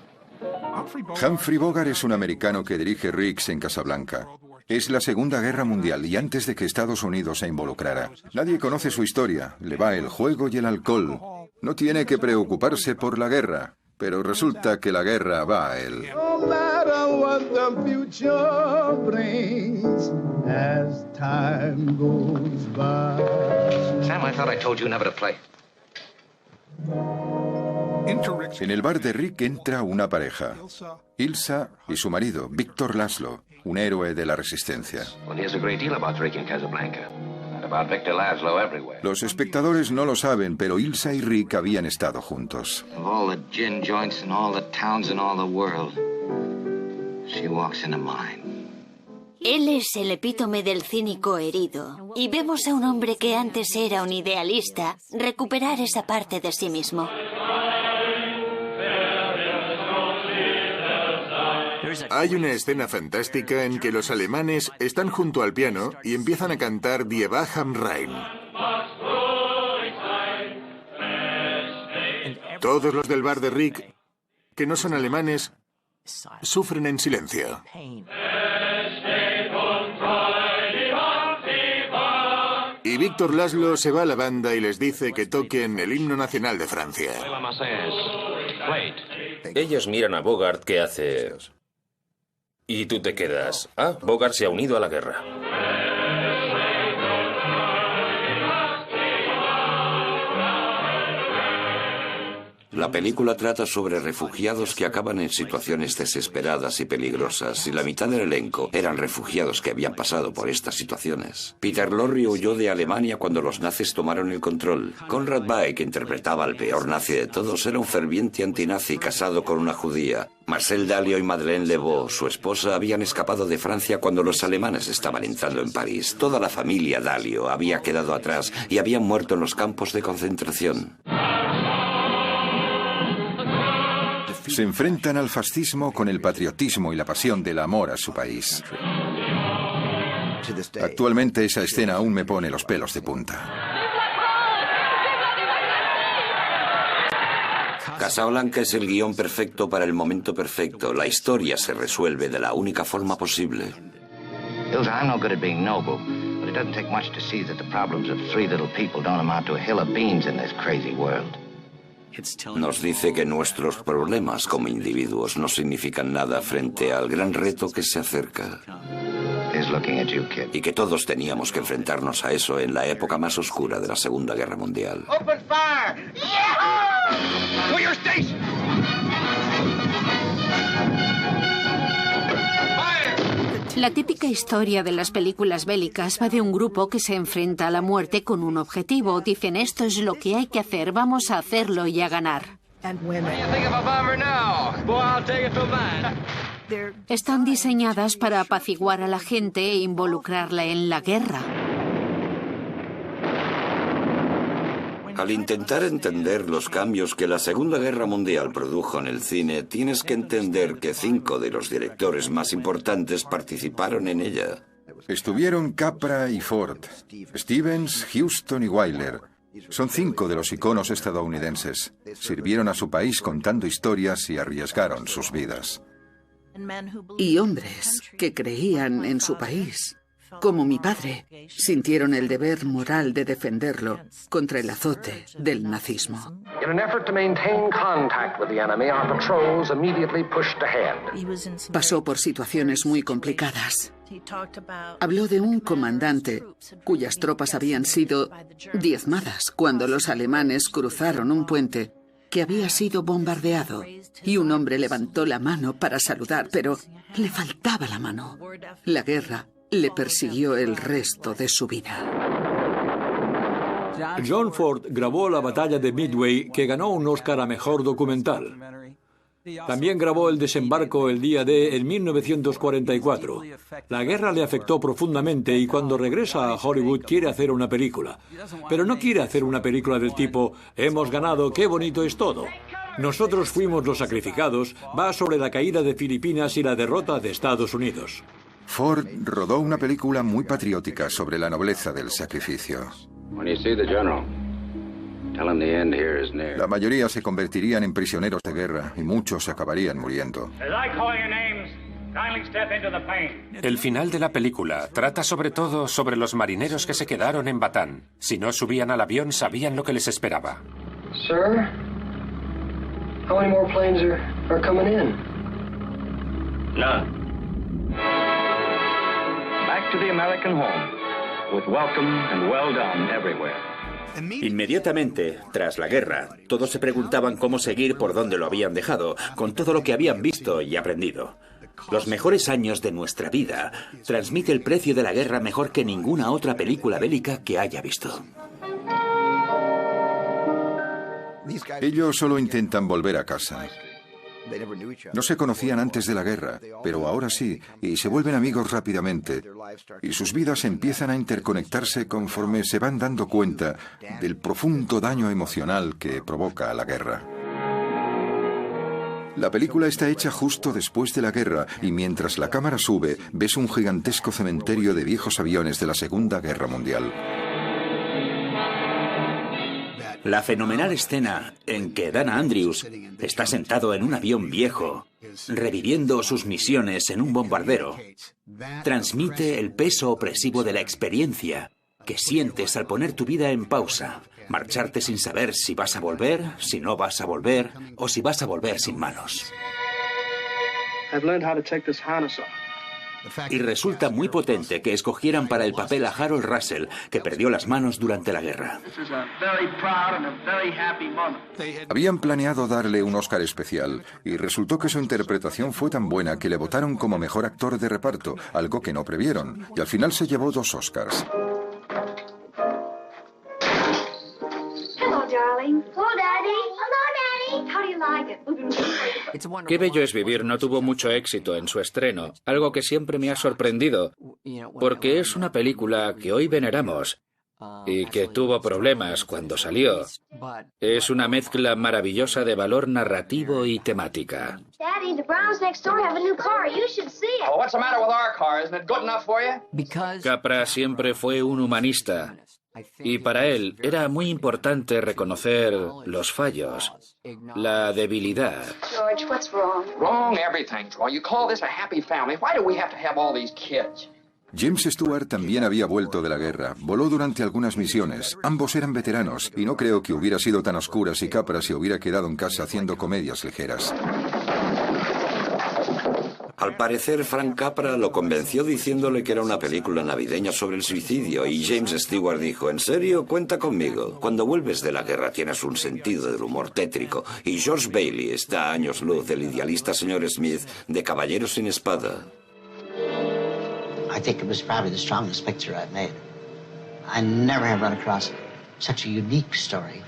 Humphrey Bogart es un americano que dirige Riggs en Casablanca. Es la Segunda Guerra Mundial y antes de que Estados Unidos se involucrara. Nadie conoce su historia. Le va el juego y el alcohol. No tiene que preocuparse por la guerra. Pero resulta que la guerra va a él. No matter what the future brings as time goes by. Sam, I thought I told you never to play. En el bar de Rick entra una pareja. Ilsa y su marido, Víctor Laszlo, un héroe de la resistencia. Well, here's a great deal about Rick in Casablanca. And about Victor Laszlo everywhere. Los espectadores no lo saben, pero Ilsa y Rick habían estado juntos. Of all the gin joints in all the towns in all the world, she walks into mine. Él es el epítome del cínico herido, y vemos a un hombre que antes era un idealista recuperar esa parte de sí mismo. Hay una escena fantástica en que los alemanes están junto al piano y empiezan a cantar Die Wacht am Rhein. Todos los del bar de Rick, que no son alemanes, sufren en silencio. Y Víctor Laszlo se va a la banda y les dice que toquen el himno nacional de Francia. Ellos miran a Bogart que hace... Y tú te quedas. Ah, Bogart se ha unido a la guerra. La película trata sobre refugiados que acaban en situaciones desesperadas y peligrosas, y la mitad del elenco eran refugiados que habían pasado por estas situaciones. Peter Lorre huyó de Alemania cuando los nazis tomaron el control. Conrad Bay, que interpretaba al peor nazi de todos, era un ferviente antinazi casado con una judía. Marcel Dalio y Madeleine Lebeau, su esposa, habían escapado de Francia cuando los alemanes estaban entrando en París. Toda la familia Dalio había quedado atrás y habían muerto en los campos de concentración. Se enfrentan al fascismo con el patriotismo y la pasión del amor a su país. Actualmente esa escena aún me pone los pelos de punta. Casablanca es el guión perfecto para el momento perfecto. La historia se resuelve de la única forma posible. Ilsa, I'm no good at being noble, but it doesn't take much to see that the problems of three little people don't amount to a hill of beans in this crazy world. Nos dice que nuestros problemas como individuos no significan nada frente al gran reto que se acerca. Y que todos teníamos que enfrentarnos a eso en la época más oscura de la Segunda Guerra Mundial. Open fire! Yeah! To your station! La típica historia de las películas bélicas va de un grupo que se enfrenta a la muerte con un objetivo. Dicen, esto es lo que hay que hacer, vamos a hacerlo y a ganar. Están diseñadas para apaciguar a la gente e involucrarla en la guerra. Al intentar entender los cambios que la Segunda Guerra Mundial produjo en el cine, tienes que entender que 5 de los directores más importantes participaron en ella. Estuvieron Capra y Ford, Stevens, Huston y Wyler. Son 5 de los iconos estadounidenses. Sirvieron a su país contando historias y arriesgaron sus vidas. Y hombres que creían en su país, como mi padre, sintieron el deber moral de defenderlo contra el azote del nazismo. In an effort to maintain contact with the enemy, our patrols immediately pushed ahead. Pasó por situaciones muy complicadas. Habló de un comandante cuyas tropas habían sido diezmadas cuando los alemanes cruzaron un puente que había sido bombardeado, y un hombre levantó la mano para saludar, pero le faltaba la mano. La guerra le persiguió el resto de su vida. John Ford grabó la batalla de Midway, que ganó un Oscar a Mejor Documental. También grabó el desembarco el día D en 1944. La guerra le afectó profundamente y cuando regresa a Hollywood quiere hacer una película. Pero no quiere hacer una película del tipo, hemos ganado, qué bonito es todo. Nosotros fuimos los sacrificados, va sobre la caída de Filipinas y la derrota de Estados Unidos. Ford rodó una película muy patriótica sobre la nobleza del sacrificio. La mayoría se convertirían en prisioneros de guerra y muchos acabarían muriendo. El final de la película trata sobre todo sobre los marineros que se quedaron en Batán. Si no subían al avión, sabían lo que les esperaba. Sir, how many more planes are coming in? None. Back to the American home, with welcome and well done everywhere. Inmediatamente, tras la guerra, todos se preguntaban cómo seguir por donde lo habían dejado, con todo lo que habían visto y aprendido. Los mejores años de nuestra vida transmite el precio de la guerra mejor que ninguna otra película bélica que haya visto. Ellos solo intentan volver a casa. No se conocían antes de la guerra, pero ahora sí, y se vuelven amigos rápidamente. Y sus vidas empiezan a interconectarse conforme se van dando cuenta del profundo daño emocional que provoca la guerra. La película está hecha justo después de la guerra y mientras la cámara sube, ves un gigantesco cementerio de viejos aviones de la Segunda Guerra Mundial. La fenomenal escena en que Dana Andrews está sentado en un avión viejo, reviviendo sus misiones en un bombardero, transmite el peso opresivo de la experiencia que sientes al poner tu vida en pausa, marcharte sin saber si vas a volver, si no vas a volver, o si vas a volver sin manos. Y resulta muy potente que escogieran para el papel a Harold Russell, que perdió las manos durante la guerra. Habían planeado darle un Oscar especial, y resultó que su interpretación fue tan buena que le votaron como mejor actor de reparto, algo que no previeron, y al final se llevó 2 Oscars. Hello, darling. Hello, Daddy. Hello, Daddy. How do you like it? Qué bello es vivir no tuvo mucho éxito en su estreno, algo que siempre me ha sorprendido, porque es una película que hoy veneramos y que tuvo problemas cuando salió. Es una mezcla maravillosa de valor narrativo y temática. Daddy, the Browns next door have a new car. You should see it. Well, what's the matter with our car? Isn't it good enough for you? Capra siempre fue un humanista. Y para él era muy importante reconocer los fallos, la debilidad. George, what's wrong? Wrong everything, Troy. You call this a happy family. Why do we have to have all these kids? James Stewart también había vuelto de la guerra. Voló durante algunas misiones. Ambos eran veteranos, y no creo que hubiera sido tan oscura si Capra se hubiera quedado en casa haciendo comedias ligeras. Al parecer, Frank Capra lo convenció diciéndole que era una película navideña sobre el suicidio y James Stewart dijo, ¿en serio? Cuenta conmigo. Cuando vuelves de la guerra tienes un sentido del humor tétrico y George Bailey está a años luz del idealista señor Smith de Caballero sin Espada. I think it was probably the strongest picture I've made. I never have run across such a unique story.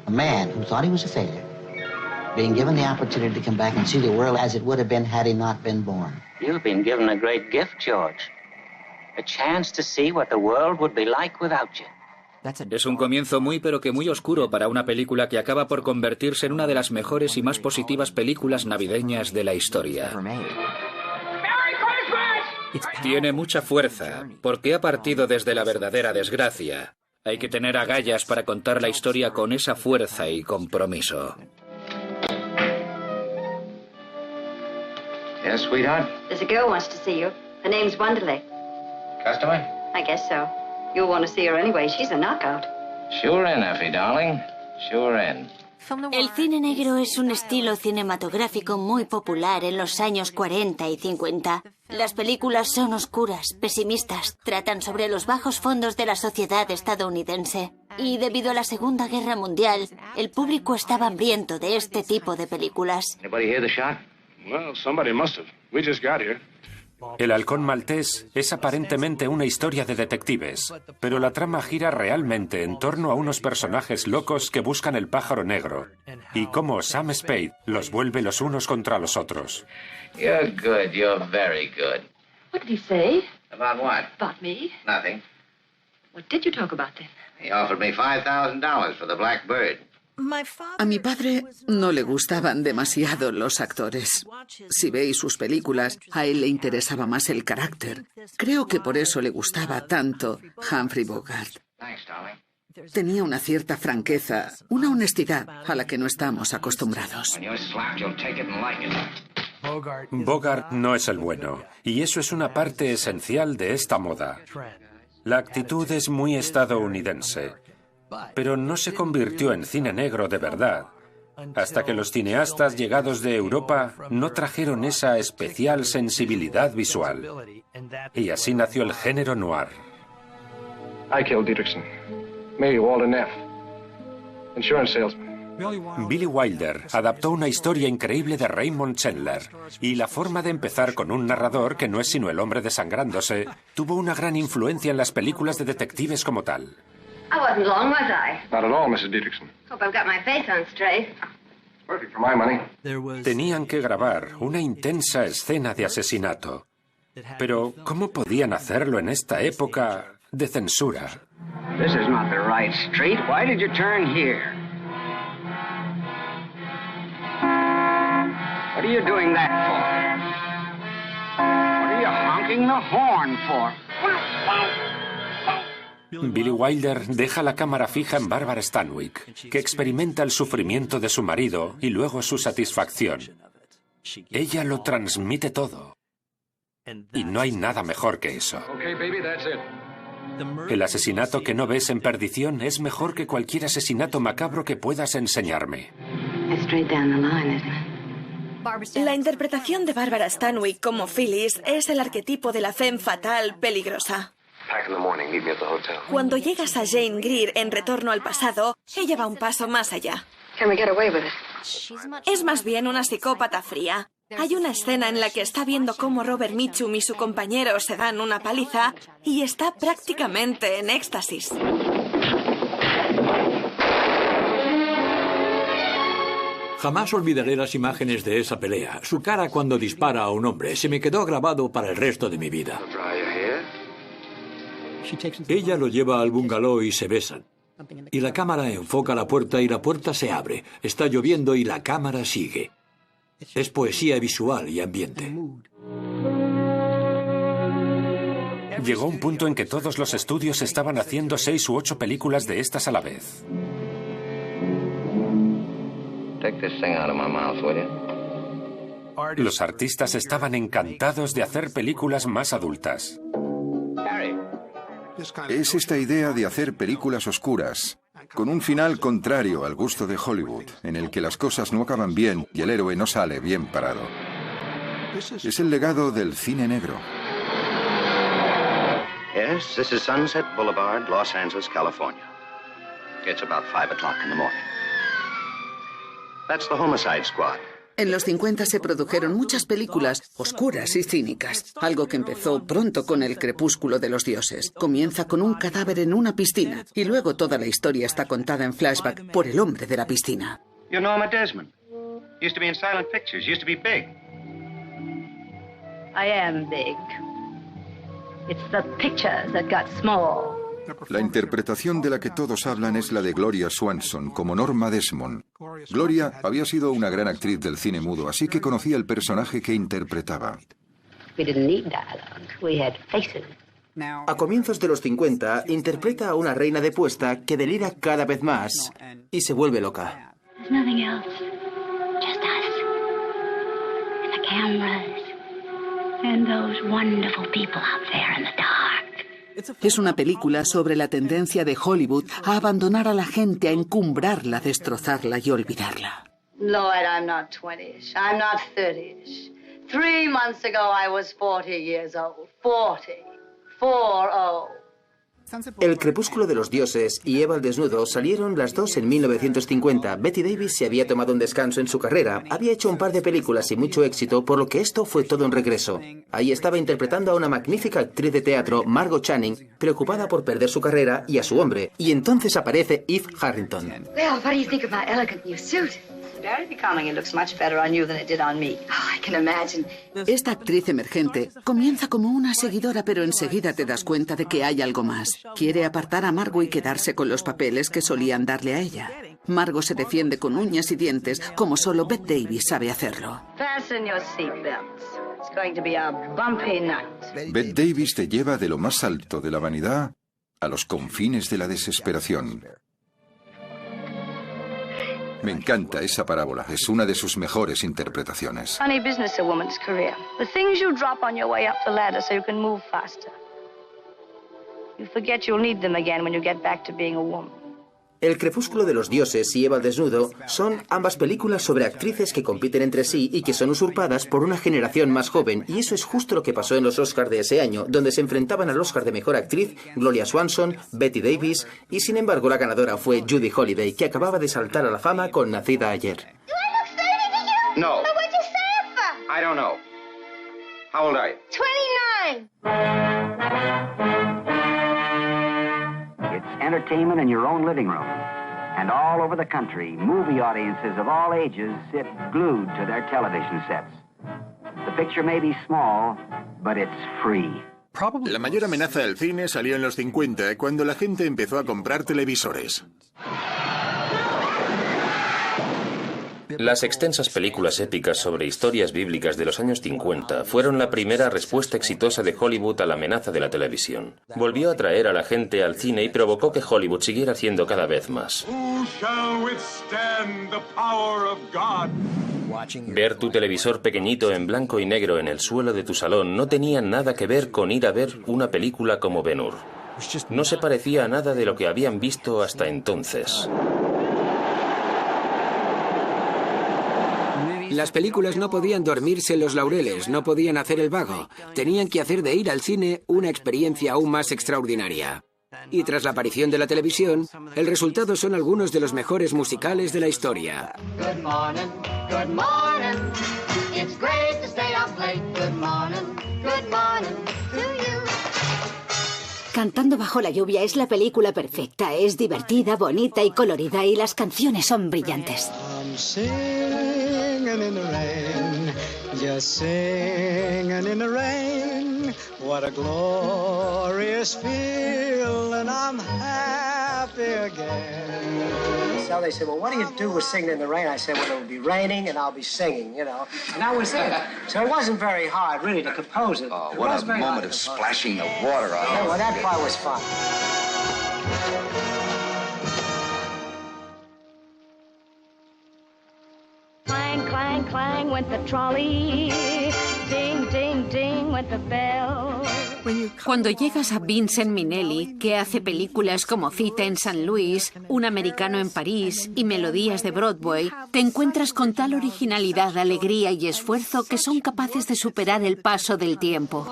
A man who thought he was a failure, being given the opportunity to come back and see the world as it would have been had he not been born. You've been given a great gift, George. A chance to see what the world would be like without you. Es un comienzo muy pero que muy oscuro para una película que acaba por convertirse en una de las mejores y más positivas películas navideñas de la historia. Tiene mucha fuerza, porque ha partido desde la verdadera desgracia. Hay que tener agallas para contar la historia con esa fuerza y compromiso. Yes, sweetheart? There's a girl wants to see you. Her name's Wonderly. Custaway? I guess so. You'll want to see her anyway. She's a knockout. Sure in, Effie, darling. Sure in. El cine negro es un estilo cinematográfico muy popular en los años 40 y 50. Las películas son oscuras, pesimistas, tratan sobre los bajos fondos de la sociedad estadounidense. Y debido a la Segunda Guerra Mundial, el público estaba hambriento de este tipo de películas. Anybody hear the shot? Well, somebody must have. We just got here. El halcón maltés es aparentemente una historia de detectives, pero la trama gira realmente en torno a unos personajes locos que buscan el pájaro negro y cómo Sam Spade los vuelve los unos contra los otros. You're good. You're very good. What did he say? About what? About me? Nothing. What did you talk about then? He offered me $5,000 for the Black Bird. A mi padre no le gustaban demasiado los actores. Si veis sus películas, a él le interesaba más el carácter. Creo que por eso le gustaba tanto Humphrey Bogart. Tenía una cierta franqueza, una honestidad a la que no estamos acostumbrados. Bogart no es el bueno, y eso es una parte esencial de esta moda. La actitud es muy estadounidense, pero no se convirtió en cine negro de verdad, hasta que los cineastas llegados de Europa no trajeron esa especial sensibilidad visual. Y así nació el género noir. I killed Dietrichson. Maybe Walter Neff. Insurance salesman. Billy Wilder adaptó una historia increíble de Raymond Chandler, y la forma de empezar con un narrador que no es sino el hombre desangrándose tuvo una gran influencia en las películas de detectives como tal. I wasn't long, was I? Not at all, Mrs. Dietrichson. Hope I've got my face on straight. Perfect for my money. Tenían que grabar una intensa escena de asesinato. Pero, ¿cómo podían hacerlo en esta época de censura? This is not the right street. Why did you turn here? What are you doing that for? What are you honking the horn for? Billy Wilder deja la cámara fija en Barbara Stanwyck, que experimenta el sufrimiento de su marido y luego su satisfacción. Ella lo transmite todo. Y no hay nada mejor que eso. Okay, baby, that's it. El asesinato que no ves en Perdición es mejor que cualquier asesinato macabro que puedas enseñarme. La interpretación de Barbara Stanwyck como Phyllis es el arquetipo de la femme fatal peligrosa. Cuando llegas a Jane Greer en Retorno al pasado, ella va un paso más allá. Es más bien una psicópata fría. Hay una escena en la que está viendo cómo Robert Mitchum y su compañero se dan una paliza y está prácticamente en éxtasis. Jamás olvidaré las imágenes de esa pelea. Su cara cuando dispara a un hombre se me quedó grabado para el resto de mi vida. Ella lo lleva al bungalow y se besan. Y la cámara enfoca la puerta y la puerta se abre. Está lloviendo y la cámara sigue. Es poesía visual y ambiente. Llegó un punto en que todos los estudios estaban haciendo 6 u 8 películas de estas a la vez. Los artistas estaban encantados de hacer películas más adultas. Es esta idea de hacer películas oscuras, con un final contrario al gusto de Hollywood, en el que las cosas no acaban bien y el héroe no sale bien parado. Es el legado del cine negro. Yes, this is Sunset Boulevard, Los Angeles, California. It's about 5 o'clock in the morning. That's the Homicide Squad. En los 50 se produjeron muchas películas oscuras y cínicas, algo que empezó pronto con El crepúsculo de los dioses. Comienza con un cadáver en una piscina y luego toda la historia está contada en flashback por el hombre de la piscina. You're Norma Desmond. Used to be in silent pictures, used to be big. I am big. It's the pictures that got small. La interpretación de la que todos hablan es la de Gloria Swanson como Norma Desmond. Gloria había sido una gran actriz del cine mudo, así que conocía el personaje que interpretaba. A comienzos de los 50, interpreta a una reina depuesta que delira cada vez más y se vuelve loca. Es una película sobre la tendencia de Hollywood a abandonar a la gente, a encumbrarla, destrozarla y olvidarla. Lloyd, I'm not 20ish. I'm not 30ish. 3 months ago I was 40 years old. 40. 40. El crepúsculo de los dioses y Eva al desnudo salieron las dos en 1950. Bette Davis se había tomado un descanso en su carrera. Había hecho un par de películas y mucho éxito, por lo que esto fue todo un regreso. Ahí estaba interpretando a una magnífica actriz de teatro, Margot Channing, preocupada por perder su carrera y a su hombre. Y entonces aparece Eve Harrington. Well, what do you think of my elegant new suit? Very becoming. It looks much better on you than it did on me. Oh, I can imagine. Esta actriz emergente comienza como una seguidora, pero enseguida te das cuenta de que hay algo más. Quiere apartar a Margot y quedarse con los papeles que solían darle a ella. Margot se defiende con uñas y dientes, como solo Bette Davis sabe hacerlo. Fasten your seatbelts. It's going to be a bumpy night. Bette Davis te lleva de lo más alto de la vanidad a los confines de la desesperación. Me encanta esa parábola. Es una de sus mejores interpretaciones. Funny business, a woman's career. The things you drop on your way up the ladder so you can move faster. You forget you'll need them again when you get back to being a woman. El crepúsculo de los dioses y Eva al desnudo son ambas películas sobre actrices que compiten entre sí y que son usurpadas por una generación más joven, y eso es justo lo que pasó en los Oscars de ese año, donde se enfrentaban al Oscar de Mejor Actriz Gloria Swanson, Bette Davis, y sin embargo la ganadora fue Judy Holliday, que acababa de saltar a la fama con Nacida ayer. No. But what'd you say it for? I don't know. How old are you? 29. It's entertainment in your own living room. And all over the country, movie audiences of all ages sit glued to their television sets. The picture may be small, but it's free. La mayor amenaza al cine salió en los 50, cuando la gente empezó a comprar televisores. Las extensas películas épicas sobre historias bíblicas de los años 50 fueron la primera respuesta exitosa de Hollywood a la amenaza de la televisión. Volvió a atraer a la gente al cine y provocó que Hollywood siguiera haciendo cada vez más. Ver tu televisor pequeñito en blanco y negro en el suelo de tu salón no tenía nada que ver con ir a ver una película como Ben-Hur. No se parecía a nada de lo que habían visto hasta entonces. Las películas no podían dormirse en los laureles, no podían hacer el vago. Tenían que hacer de ir al cine una experiencia aún más extraordinaria. Y tras la aparición de la televisión, el resultado son algunos de los mejores musicales de la historia. Good morning, good morning. It's great to stay up late. Good morning to you. Cantando bajo la lluvia es la película perfecta. Es divertida, bonita y colorida, y las canciones son brillantes. In the rain, just singing in the rain. What a glorious feeling, I'm happy again. So they said, well, what do you do with singing in the rain? I said, well, it'll be raining and I'll be singing, you know. And that was it. So it wasn't very hard, really, to compose it. Oh, what a moment of splashing the water on. Yeah, well, that part was fun. Clang, clang, clang went the trolley. Ding, ding, ding went the bell. Cuando llegas a Vincent Minnelli, que hace películas como Cita en San Luis, Un americano en París y Melodías de Broadway, te encuentras con tal originalidad, alegría y esfuerzo que son capaces de superar el paso del tiempo.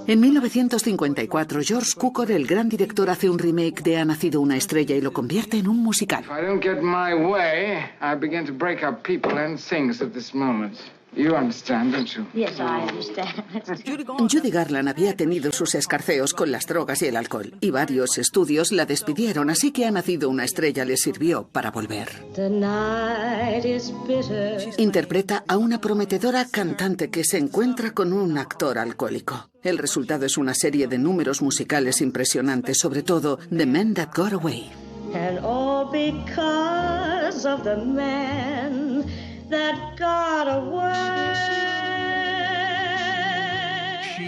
En 1954, George Cukor, el gran director, hace un remake de Ha nacido una estrella y lo convierte en un musical. If I don't get my way, I begin to break up people and things at this moment. You understand, don't you? Yes, I understand. Judy Garland había tenido sus escarceos con las drogas y el alcohol, y varios estudios la despidieron, así que Ha nacido una estrella le sirvió para volver. Interpreta a una prometedora cantante que se encuentra con un actor alcohólico. El resultado es una serie de números musicales impresionantes, sobre todo The Men That Got Away. And all because of the man that got away.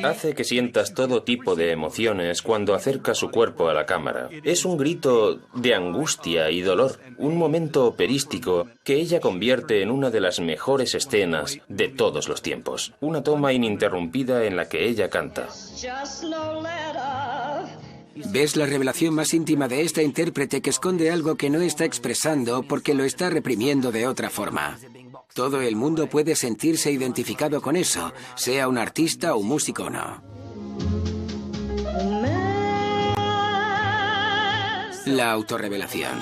Hace que sientas todo tipo de emociones cuando acerca su cuerpo a la cámara. Es un grito de angustia y dolor, un momento operístico que ella convierte en una de las mejores escenas de todos los tiempos. Una toma ininterrumpida en la que ella canta. ¿Ves la revelación más íntima de esta intérprete que esconde algo que no está expresando porque lo está reprimiendo de otra forma? Todo el mundo puede sentirse identificado con eso, sea un artista o músico o no. La autorrevelación.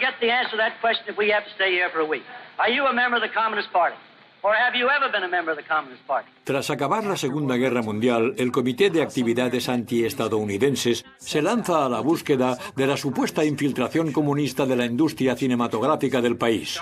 Get the answer to that question if we have to stay here for a week. Are you a member of the Communist Party? Or have you ever been a member of the Communist Party? Tras acabar la Segunda Guerra Mundial, el Comité de Actividades Antiestadounidenses se lanza a la búsqueda de la supuesta infiltración comunista de la industria cinematográfica del país.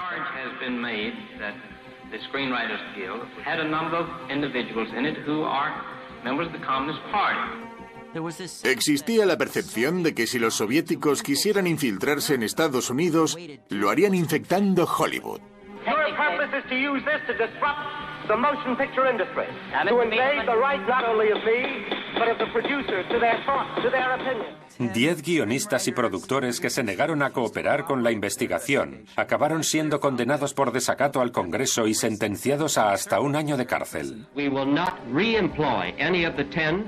Existía la percepción de que si los soviéticos quisieran infiltrarse en Estados Unidos, lo harían infectando Hollywood. Hey, purpose is to use this to disrupt the motion picture industry, to invade the right not only of me, but of the producers to their thoughts, to their opinions. 10 guionistas y productores que se negaron a cooperar con la investigación acabaron siendo condenados por desacato al Congreso y sentenciados a hasta 1 año de cárcel. We will not re-employ any of the 10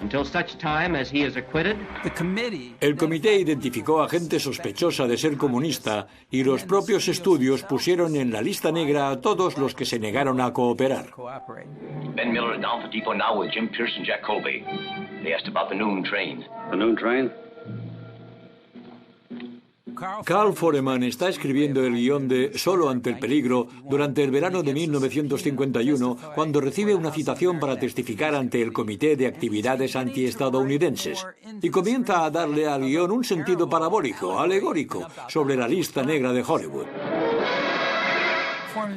until such time as he is acquitted. El comité identificó a gente sospechosa de ser comunista y los propios estudios pusieron en la lista negra a todos los que se negaron a cooperar. Ben Miller is down for depot now with Jim Pierce and Jack Colby. They asked about the noon train. The noon train? Carl Foreman está escribiendo el guión de Solo ante el peligro durante el verano de 1951, cuando recibe una citación para testificar ante el Comité de Actividades Antiestadounidenses, y comienza a darle al guión un sentido parabólico, alegórico, sobre la lista negra de Hollywood.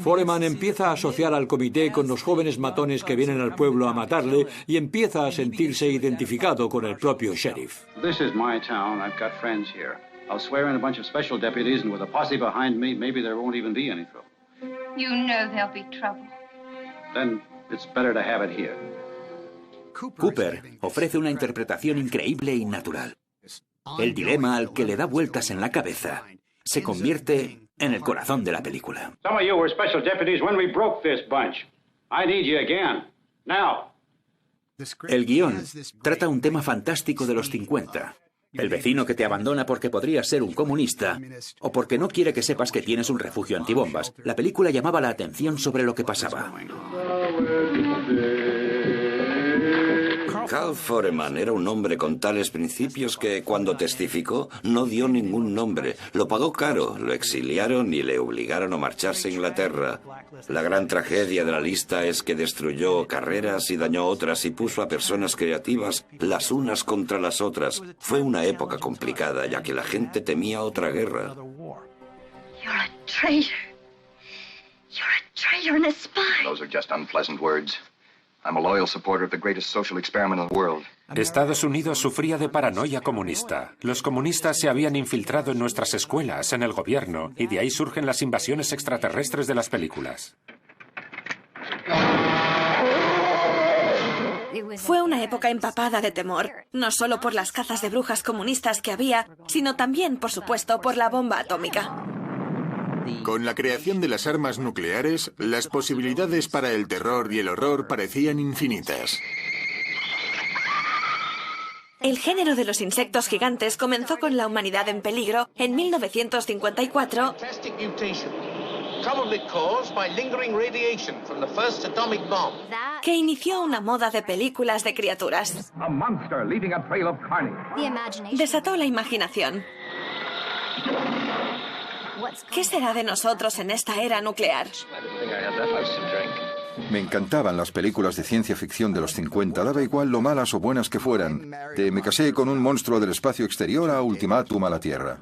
Foreman empieza a asociar al comité con los jóvenes matones que vienen al pueblo a matarle y empieza a sentirse identificado con el propio sheriff. This is my town. I've got friends here. I'll swear in a bunch of special deputies, and with a posse behind me, maybe there won't even be any trouble. You know there'll be trouble. Then it's better to have it here. Cooper ofrece una interpretación increíble y natural. El dilema al que le da vueltas en la cabeza se convierte en el corazón de la película. Some of you were special deputies when we broke this bunch. I need you again. Now. El guión trata un tema fantástico de los 50. El vecino que te abandona porque podría ser un comunista o porque no quiere que sepas que tienes un refugio antibombas. La película llamaba la atención sobre lo que pasaba. Carl Foreman era un hombre con tales principios que cuando testificó no dio ningún nombre. Lo pagó caro, lo exiliaron y le obligaron a marcharse a Inglaterra. La gran tragedia de la lista es que destruyó carreras y dañó otras y puso a personas creativas las unas contra las otras. Fue una época complicada, ya que la gente temía otra guerra. You're a traitor. You're a traitor and a spy. Those are just unpleasant words. I'm a loyal supporter of the greatest social experiment in the world. Estados Unidos sufría de paranoia comunista. Los comunistas se habían infiltrado en nuestras escuelas, en el gobierno, y de ahí surgen las invasiones extraterrestres de las películas. Fue una época empapada de temor, no solo por las cazas de brujas comunistas que había, sino también, por supuesto, por la bomba atómica. Con la creación de las armas nucleares, las posibilidades para el terror y el horror parecían infinitas. El género de los insectos gigantes comenzó con la humanidad en peligro en 1954, que inició una moda de películas de criaturas. Desató la imaginación. ¿Qué será de nosotros en esta era nuclear? Me encantaban las películas de ciencia ficción de los 50, daba igual lo malas o buenas que fueran. De Me casé con un monstruo del espacio exterior a Ultimátum a la Tierra.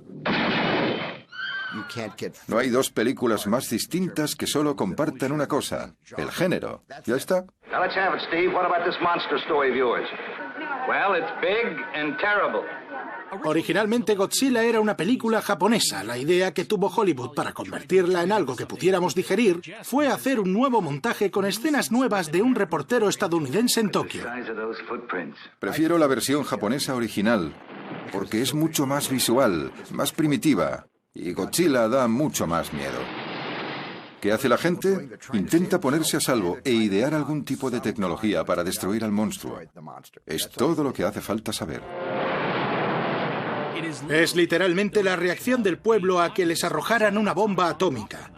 No hay dos películas más distintas que solo compartan una cosa, el género. ¿Ya está? Now let's have it, Steve. What about this monster story of yours? Well, it's big and terrible. Originalmente Godzilla era una película japonesa. La idea que tuvo Hollywood para convertirla en algo que pudiéramos digerir fue hacer un nuevo montaje con escenas nuevas de un reportero estadounidense en Tokio. Prefiero la versión japonesa original, porque es mucho más visual, más primitiva, y Godzilla da mucho más miedo. ¿Qué hace la gente? Intenta ponerse a salvo e idear algún tipo de tecnología para destruir al monstruo. Es todo lo que hace falta saber. Es literalmente la reacción del pueblo a que les arrojaran una bomba atómica.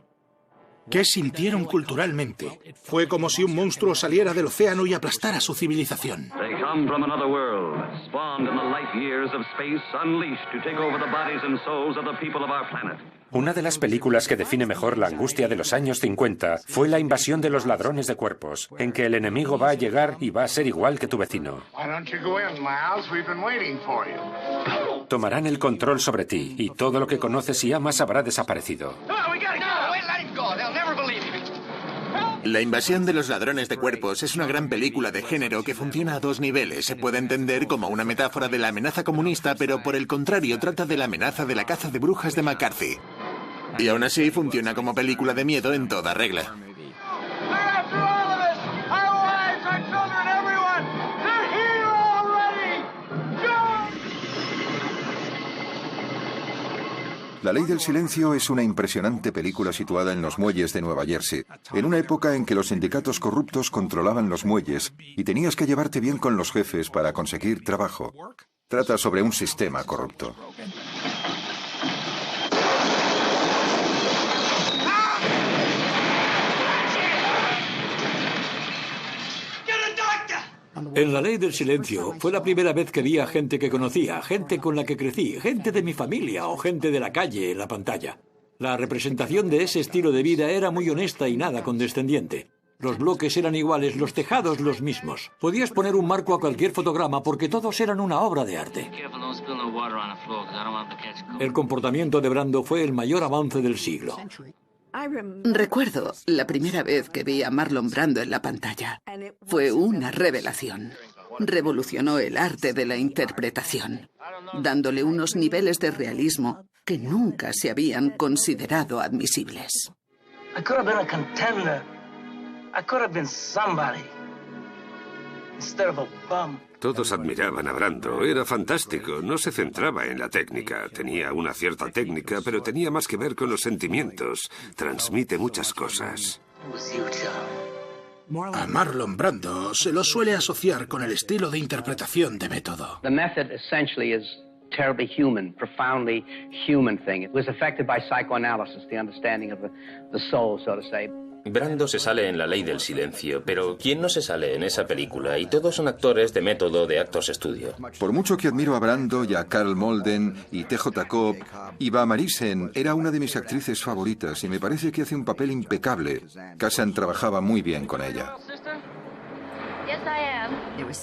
¿Qué sintieron culturalmente? Fue como si un monstruo saliera del océano y aplastara su civilización. They come from another world, spawned in the light years of space, unleashed to take over the bodies and souls of the people of our planet. Una de las películas que define mejor la angustia de los años 50 fue La invasión de los ladrones de cuerpos, en que el enemigo va a llegar y va a ser igual que tu vecino. Tomarán el control sobre ti y todo lo que conoces y amas habrá desaparecido. La invasión de los ladrones de cuerpos es una gran película de género que funciona a dos niveles. Se puede entender como una metáfora de la amenaza comunista, pero por el contrario trata de la amenaza de la caza de brujas de McCarthy. Y aún así funciona como película de miedo en toda regla. La Ley del Silencio es una impresionante película situada en los muelles de Nueva Jersey, en una época en que los sindicatos corruptos controlaban los muelles y tenías que llevarte bien con los jefes para conseguir trabajo. Trata sobre un sistema corrupto. En La Ley del Silencio fue la primera vez que vi a gente que conocía, gente con la que crecí, gente de mi familia o gente de la calle en la pantalla. La representación de ese estilo de vida era muy honesta y nada condescendiente. Los bloques eran iguales, los tejados los mismos. Podías poner un marco a cualquier fotograma porque todos eran una obra de arte. El comportamiento de Brando fue el mayor avance del siglo. Recuerdo la primera vez que vi a Marlon Brando en la pantalla. Fue una revelación. Revolucionó el arte de la interpretación, dándole unos niveles de realismo que nunca se habían considerado admisibles. I could have been a contender. I could have been somebody. Instead of a bum. Todos admiraban a Brando. Era fantástico. No se centraba en la técnica. Tenía una cierta técnica, pero tenía más que ver con los sentimientos. Transmite muchas cosas. A Marlon Brando se lo suele asociar con el estilo de interpretación de método. The method essentially is terribly human, profoundly human thing. It was affected by psychoanalysis, the understanding of the soul, so to say. Brando se sale en La Ley del Silencio, pero ¿quién no se sale en esa película? Y todos son actores de método de Actors Studio. Por mucho que admiro a Brando y a Carl Malden y T.J. Cobb, Eva Marisen era una de mis actrices favoritas y me parece que hace un papel impecable. Kazan trabajaba muy bien con ella.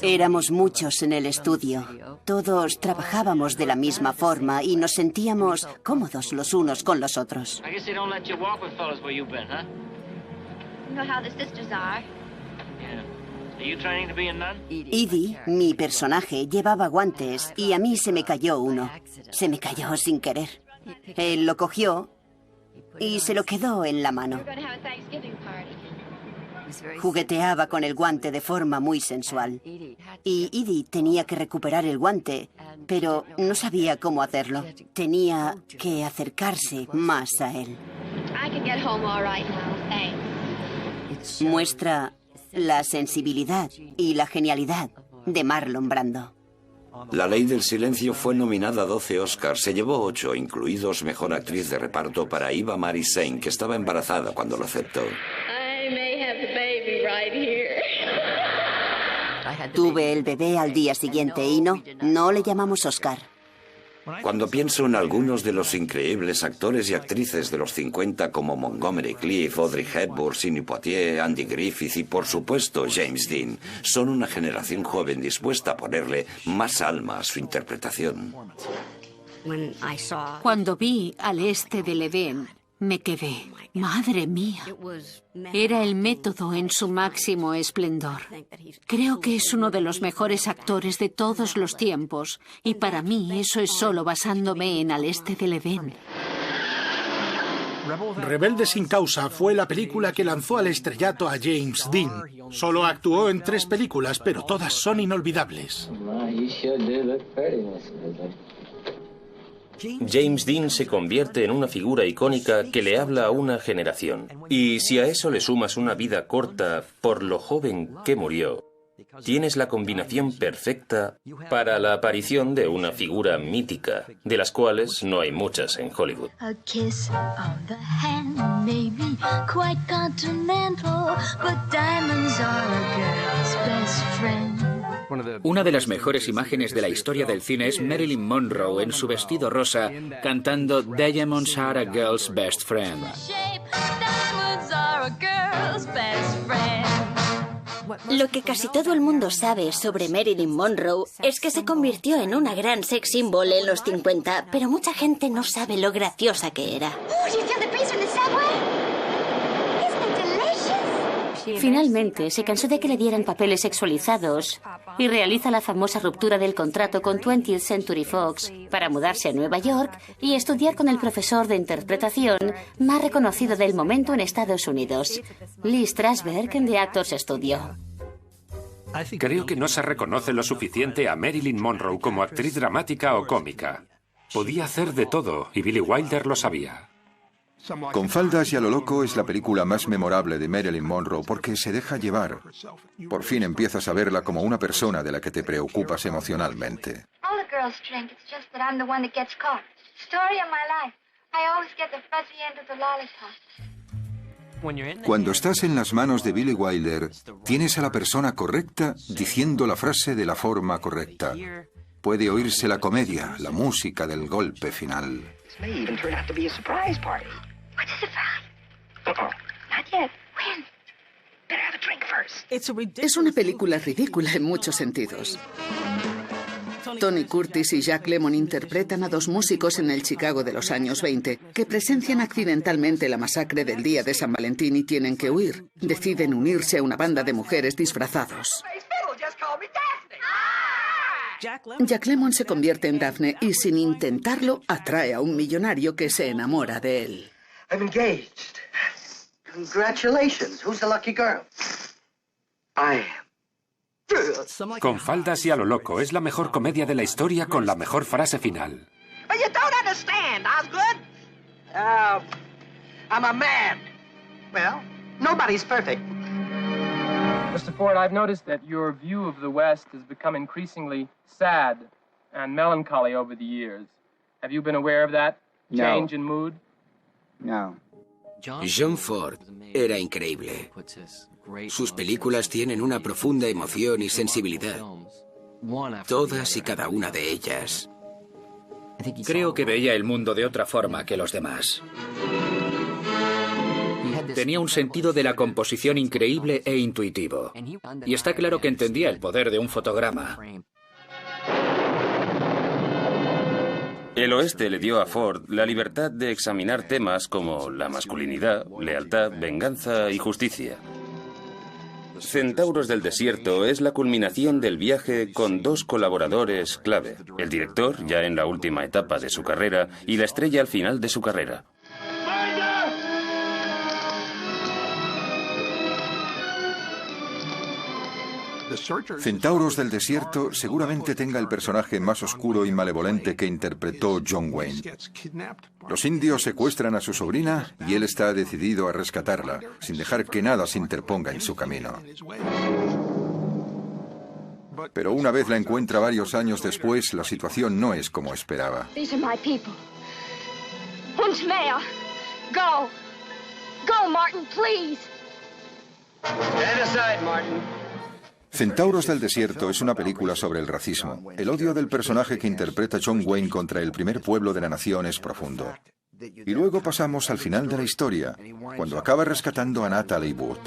Éramos muchos en el estudio. Todos trabajábamos de la misma forma y nos sentíamos cómodos los unos con los otros. Edie, mi personaje, llevaba guantes y a mí se me cayó uno. Se me cayó sin querer. Él lo cogió y se lo quedó en la mano. Jugueteaba con el guante de forma muy sensual. Y Edie tenía que recuperar el guante, pero no sabía cómo hacerlo. Tenía que acercarse más a él. Muestra la sensibilidad y la genialidad de Marlon Brando. La Ley del Silencio fue nominada a 12 Oscars. Se llevó 8, incluidos Mejor Actriz de Reparto para Eva Marisen, que estaba embarazada cuando lo aceptó. Tuve el bebé al día siguiente y no le llamamos Oscar. Cuando pienso en algunos de los increíbles actores y actrices de los 50 como Montgomery Clift, Audrey Hepburn, Sidney Poitier, Andy Griffith y por supuesto James Dean, son una generación joven dispuesta a ponerle más alma a su interpretación. Cuando vi Al este del Edén, me quedé, madre mía. Era el método en su máximo esplendor. Creo que es uno de los mejores actores de todos los tiempos, y para mí eso es solo basándome en Al este del Edén. Rebelde sin causa fue la película que lanzó al estrellato a James Dean. Solo actuó en 3 películas, pero todas son inolvidables. James Dean se convierte en una figura icónica que le habla a una generación. Y si a eso le sumas una vida corta por lo joven que murió, tienes la combinación perfecta para la aparición de una figura mítica, de las cuales no hay muchas en Hollywood. A kiss on the hand may be quite continental, but diamonds are a girl's best friend. Una de las mejores imágenes de la historia del cine es Marilyn Monroe en su vestido rosa cantando Diamonds are a girl's best friend. Lo que casi todo el mundo sabe sobre Marilyn Monroe es que se convirtió en una gran sex symbol en los 50, pero mucha gente no sabe lo graciosa que era. Finalmente, se cansó de que le dieran papeles sexualizados y realiza la famosa ruptura del contrato con 20th Century Fox para mudarse a Nueva York y estudiar con el profesor de interpretación más reconocido del momento en Estados Unidos, Lee Strasberg, en The Actors Studio. Creo que no se reconoce lo suficiente a Marilyn Monroe como actriz dramática o cómica. Podía hacer de todo y Billy Wilder lo sabía. Con faldas y a lo loco es la película más memorable de Marilyn Monroe porque se deja llevar. Por fin empiezas a verla como una persona de la que te preocupas emocionalmente. Cuando estás en las manos de Billy Wilder, tienes a la persona correcta diciendo la frase de la forma correcta. Puede oírse la comedia, la música del golpe final. Es una película ridícula en muchos sentidos. Tony Curtis y Jack Lemmon interpretan a dos músicos en el Chicago de los años 20 que presencian accidentalmente la masacre del día de San Valentín y tienen que huir. Deciden unirse a una banda de mujeres disfrazados. Jack Lemmon se convierte en Daphne y, sin intentarlo, atrae a un millonario que se enamora de él. I'm engaged. Congratulations. Who's the lucky girl? I am. Con faldas y a lo loco es la mejor comedia de la historia con la mejor frase final. But you don't understand, Osgood. I'm a man. Well, nobody's perfect. Mr. Ford, I've noticed that your view of the West has become increasingly sad and melancholy over the years. Have you been aware of that change in mood? No. John Ford era increíble. Sus películas tienen una profunda emoción y sensibilidad. Todas y cada una de ellas. Creo que veía el mundo de otra forma que los demás. Tenía un sentido de la composición increíble e intuitivo. Y está claro que entendía el poder de un fotograma. El oeste le dio a Ford la libertad de examinar temas como la masculinidad, lealtad, venganza y justicia. Centauros del Desierto es la culminación del viaje con dos colaboradores clave, el director, ya en la última etapa de su carrera, y la estrella al final de su carrera. Centauros del Desierto seguramente tenga el personaje más oscuro y malevolente que interpretó John Wayne. Los indios secuestran a su sobrina y él está decidido a rescatarla, sin dejar que nada se interponga en su camino. Pero una vez la encuentra varios años después, la situación no es como esperaba. These are my people. Once mehr. Go. Go, Martin, please. Stand aside, Martin. Centauros del Desierto es una película sobre el racismo. El odio del personaje que interpreta John Wayne contra el primer pueblo de la nación es profundo. Y luego pasamos al final de la historia, cuando acaba rescatando a Natalie Wood.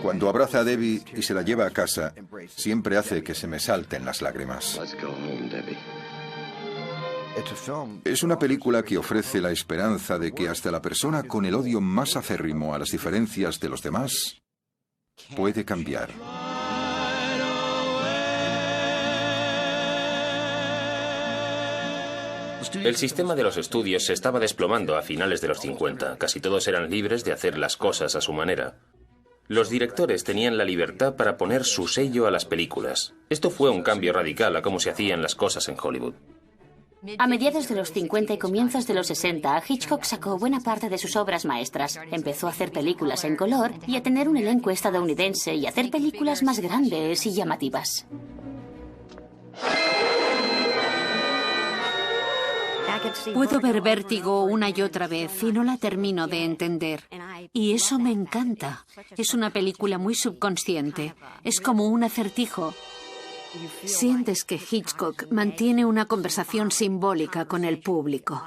Cuando abraza a Debbie y se la lleva a casa, siempre hace que se me salten las lágrimas. Es una película que ofrece la esperanza de que hasta la persona con el odio más acérrimo a las diferencias de los demás puede cambiar. El sistema de los estudios se estaba desplomando a finales de los 50. Casi todos eran libres de hacer las cosas a su manera. Los directores tenían la libertad para poner su sello a las películas. Esto fue un cambio radical a cómo se hacían las cosas en Hollywood. A mediados de los 50 y comienzos de los 60, Hitchcock sacó buena parte de sus obras maestras. Empezó a hacer películas en color y a tener un elenco estadounidense y a hacer películas más grandes y llamativas. Puedo ver Vértigo una y otra vez y no la termino de entender. Y eso me encanta. Es una película muy subconsciente. Es como un acertijo. Sientes que Hitchcock mantiene una conversación simbólica con el público.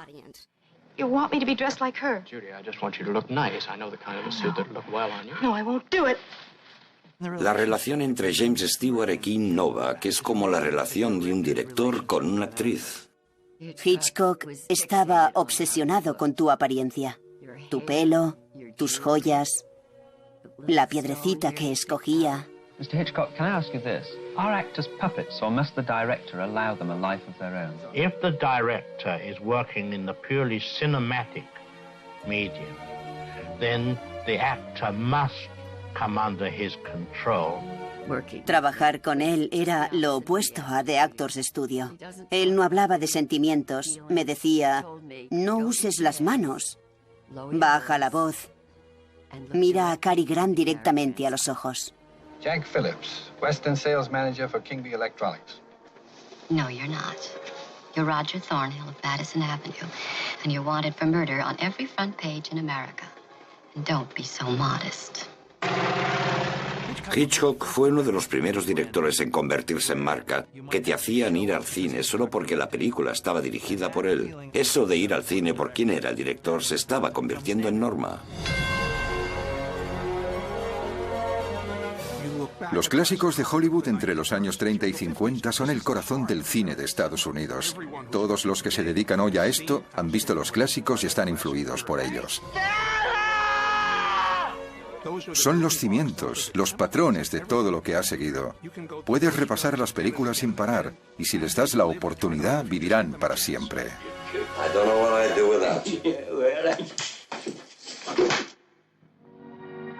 You want me to be dressed like her? Judy, I just want you to look nice. I know the kind of a suit that'll look well on you. No, I won't do it. La relación entre James Stewart y Kim Novak es como la relación de un director con una actriz. Hitchcock estaba obsesionado con tu apariencia, tu pelo, tus joyas. la piedrecita que escogía. Mr. Hitchcock, can I ask you this? Are actors puppets, or must the director allow them a life of their own? If the director is working in the purely cinematic medium, then the actor must come under his control. Trabajar con él era lo opuesto a The Actors Studio. Él no hablaba de sentimientos. Me decía, no uses las manos. Baja la voz. Mira a Cary Grant directamente a los ojos. Jack Phillips, Western Sales Manager for Kingby Electronics. No, you're not. You're Roger Thornhill of Madison Avenue, and you're wanted for murder on every front page in America. And don't be so modest. Hitchcock fue uno de los primeros directores en convertirse en marca, que te hacían ir al cine solo porque la película estaba dirigida por él. Eso de ir al cine por quién era el director se estaba convirtiendo en norma. Los clásicos de Hollywood entre los años 30 y 50 son el corazón del cine de Estados Unidos. Todos los que se dedican hoy a esto han visto los clásicos y están influidos por ellos. Son los cimientos, los patrones de todo lo que ha seguido. Puedes repasar las películas sin parar y si les das la oportunidad vivirán para siempre.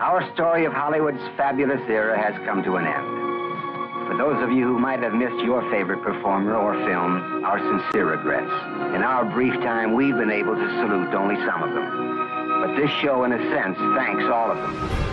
Our story of Hollywood's fabulous era has come to an end. For those of you who might have missed your favorite performer or film, our sincere regrets. In our brief time, we've been able to salute only some of them. But this show, in a sense, thanks all of them.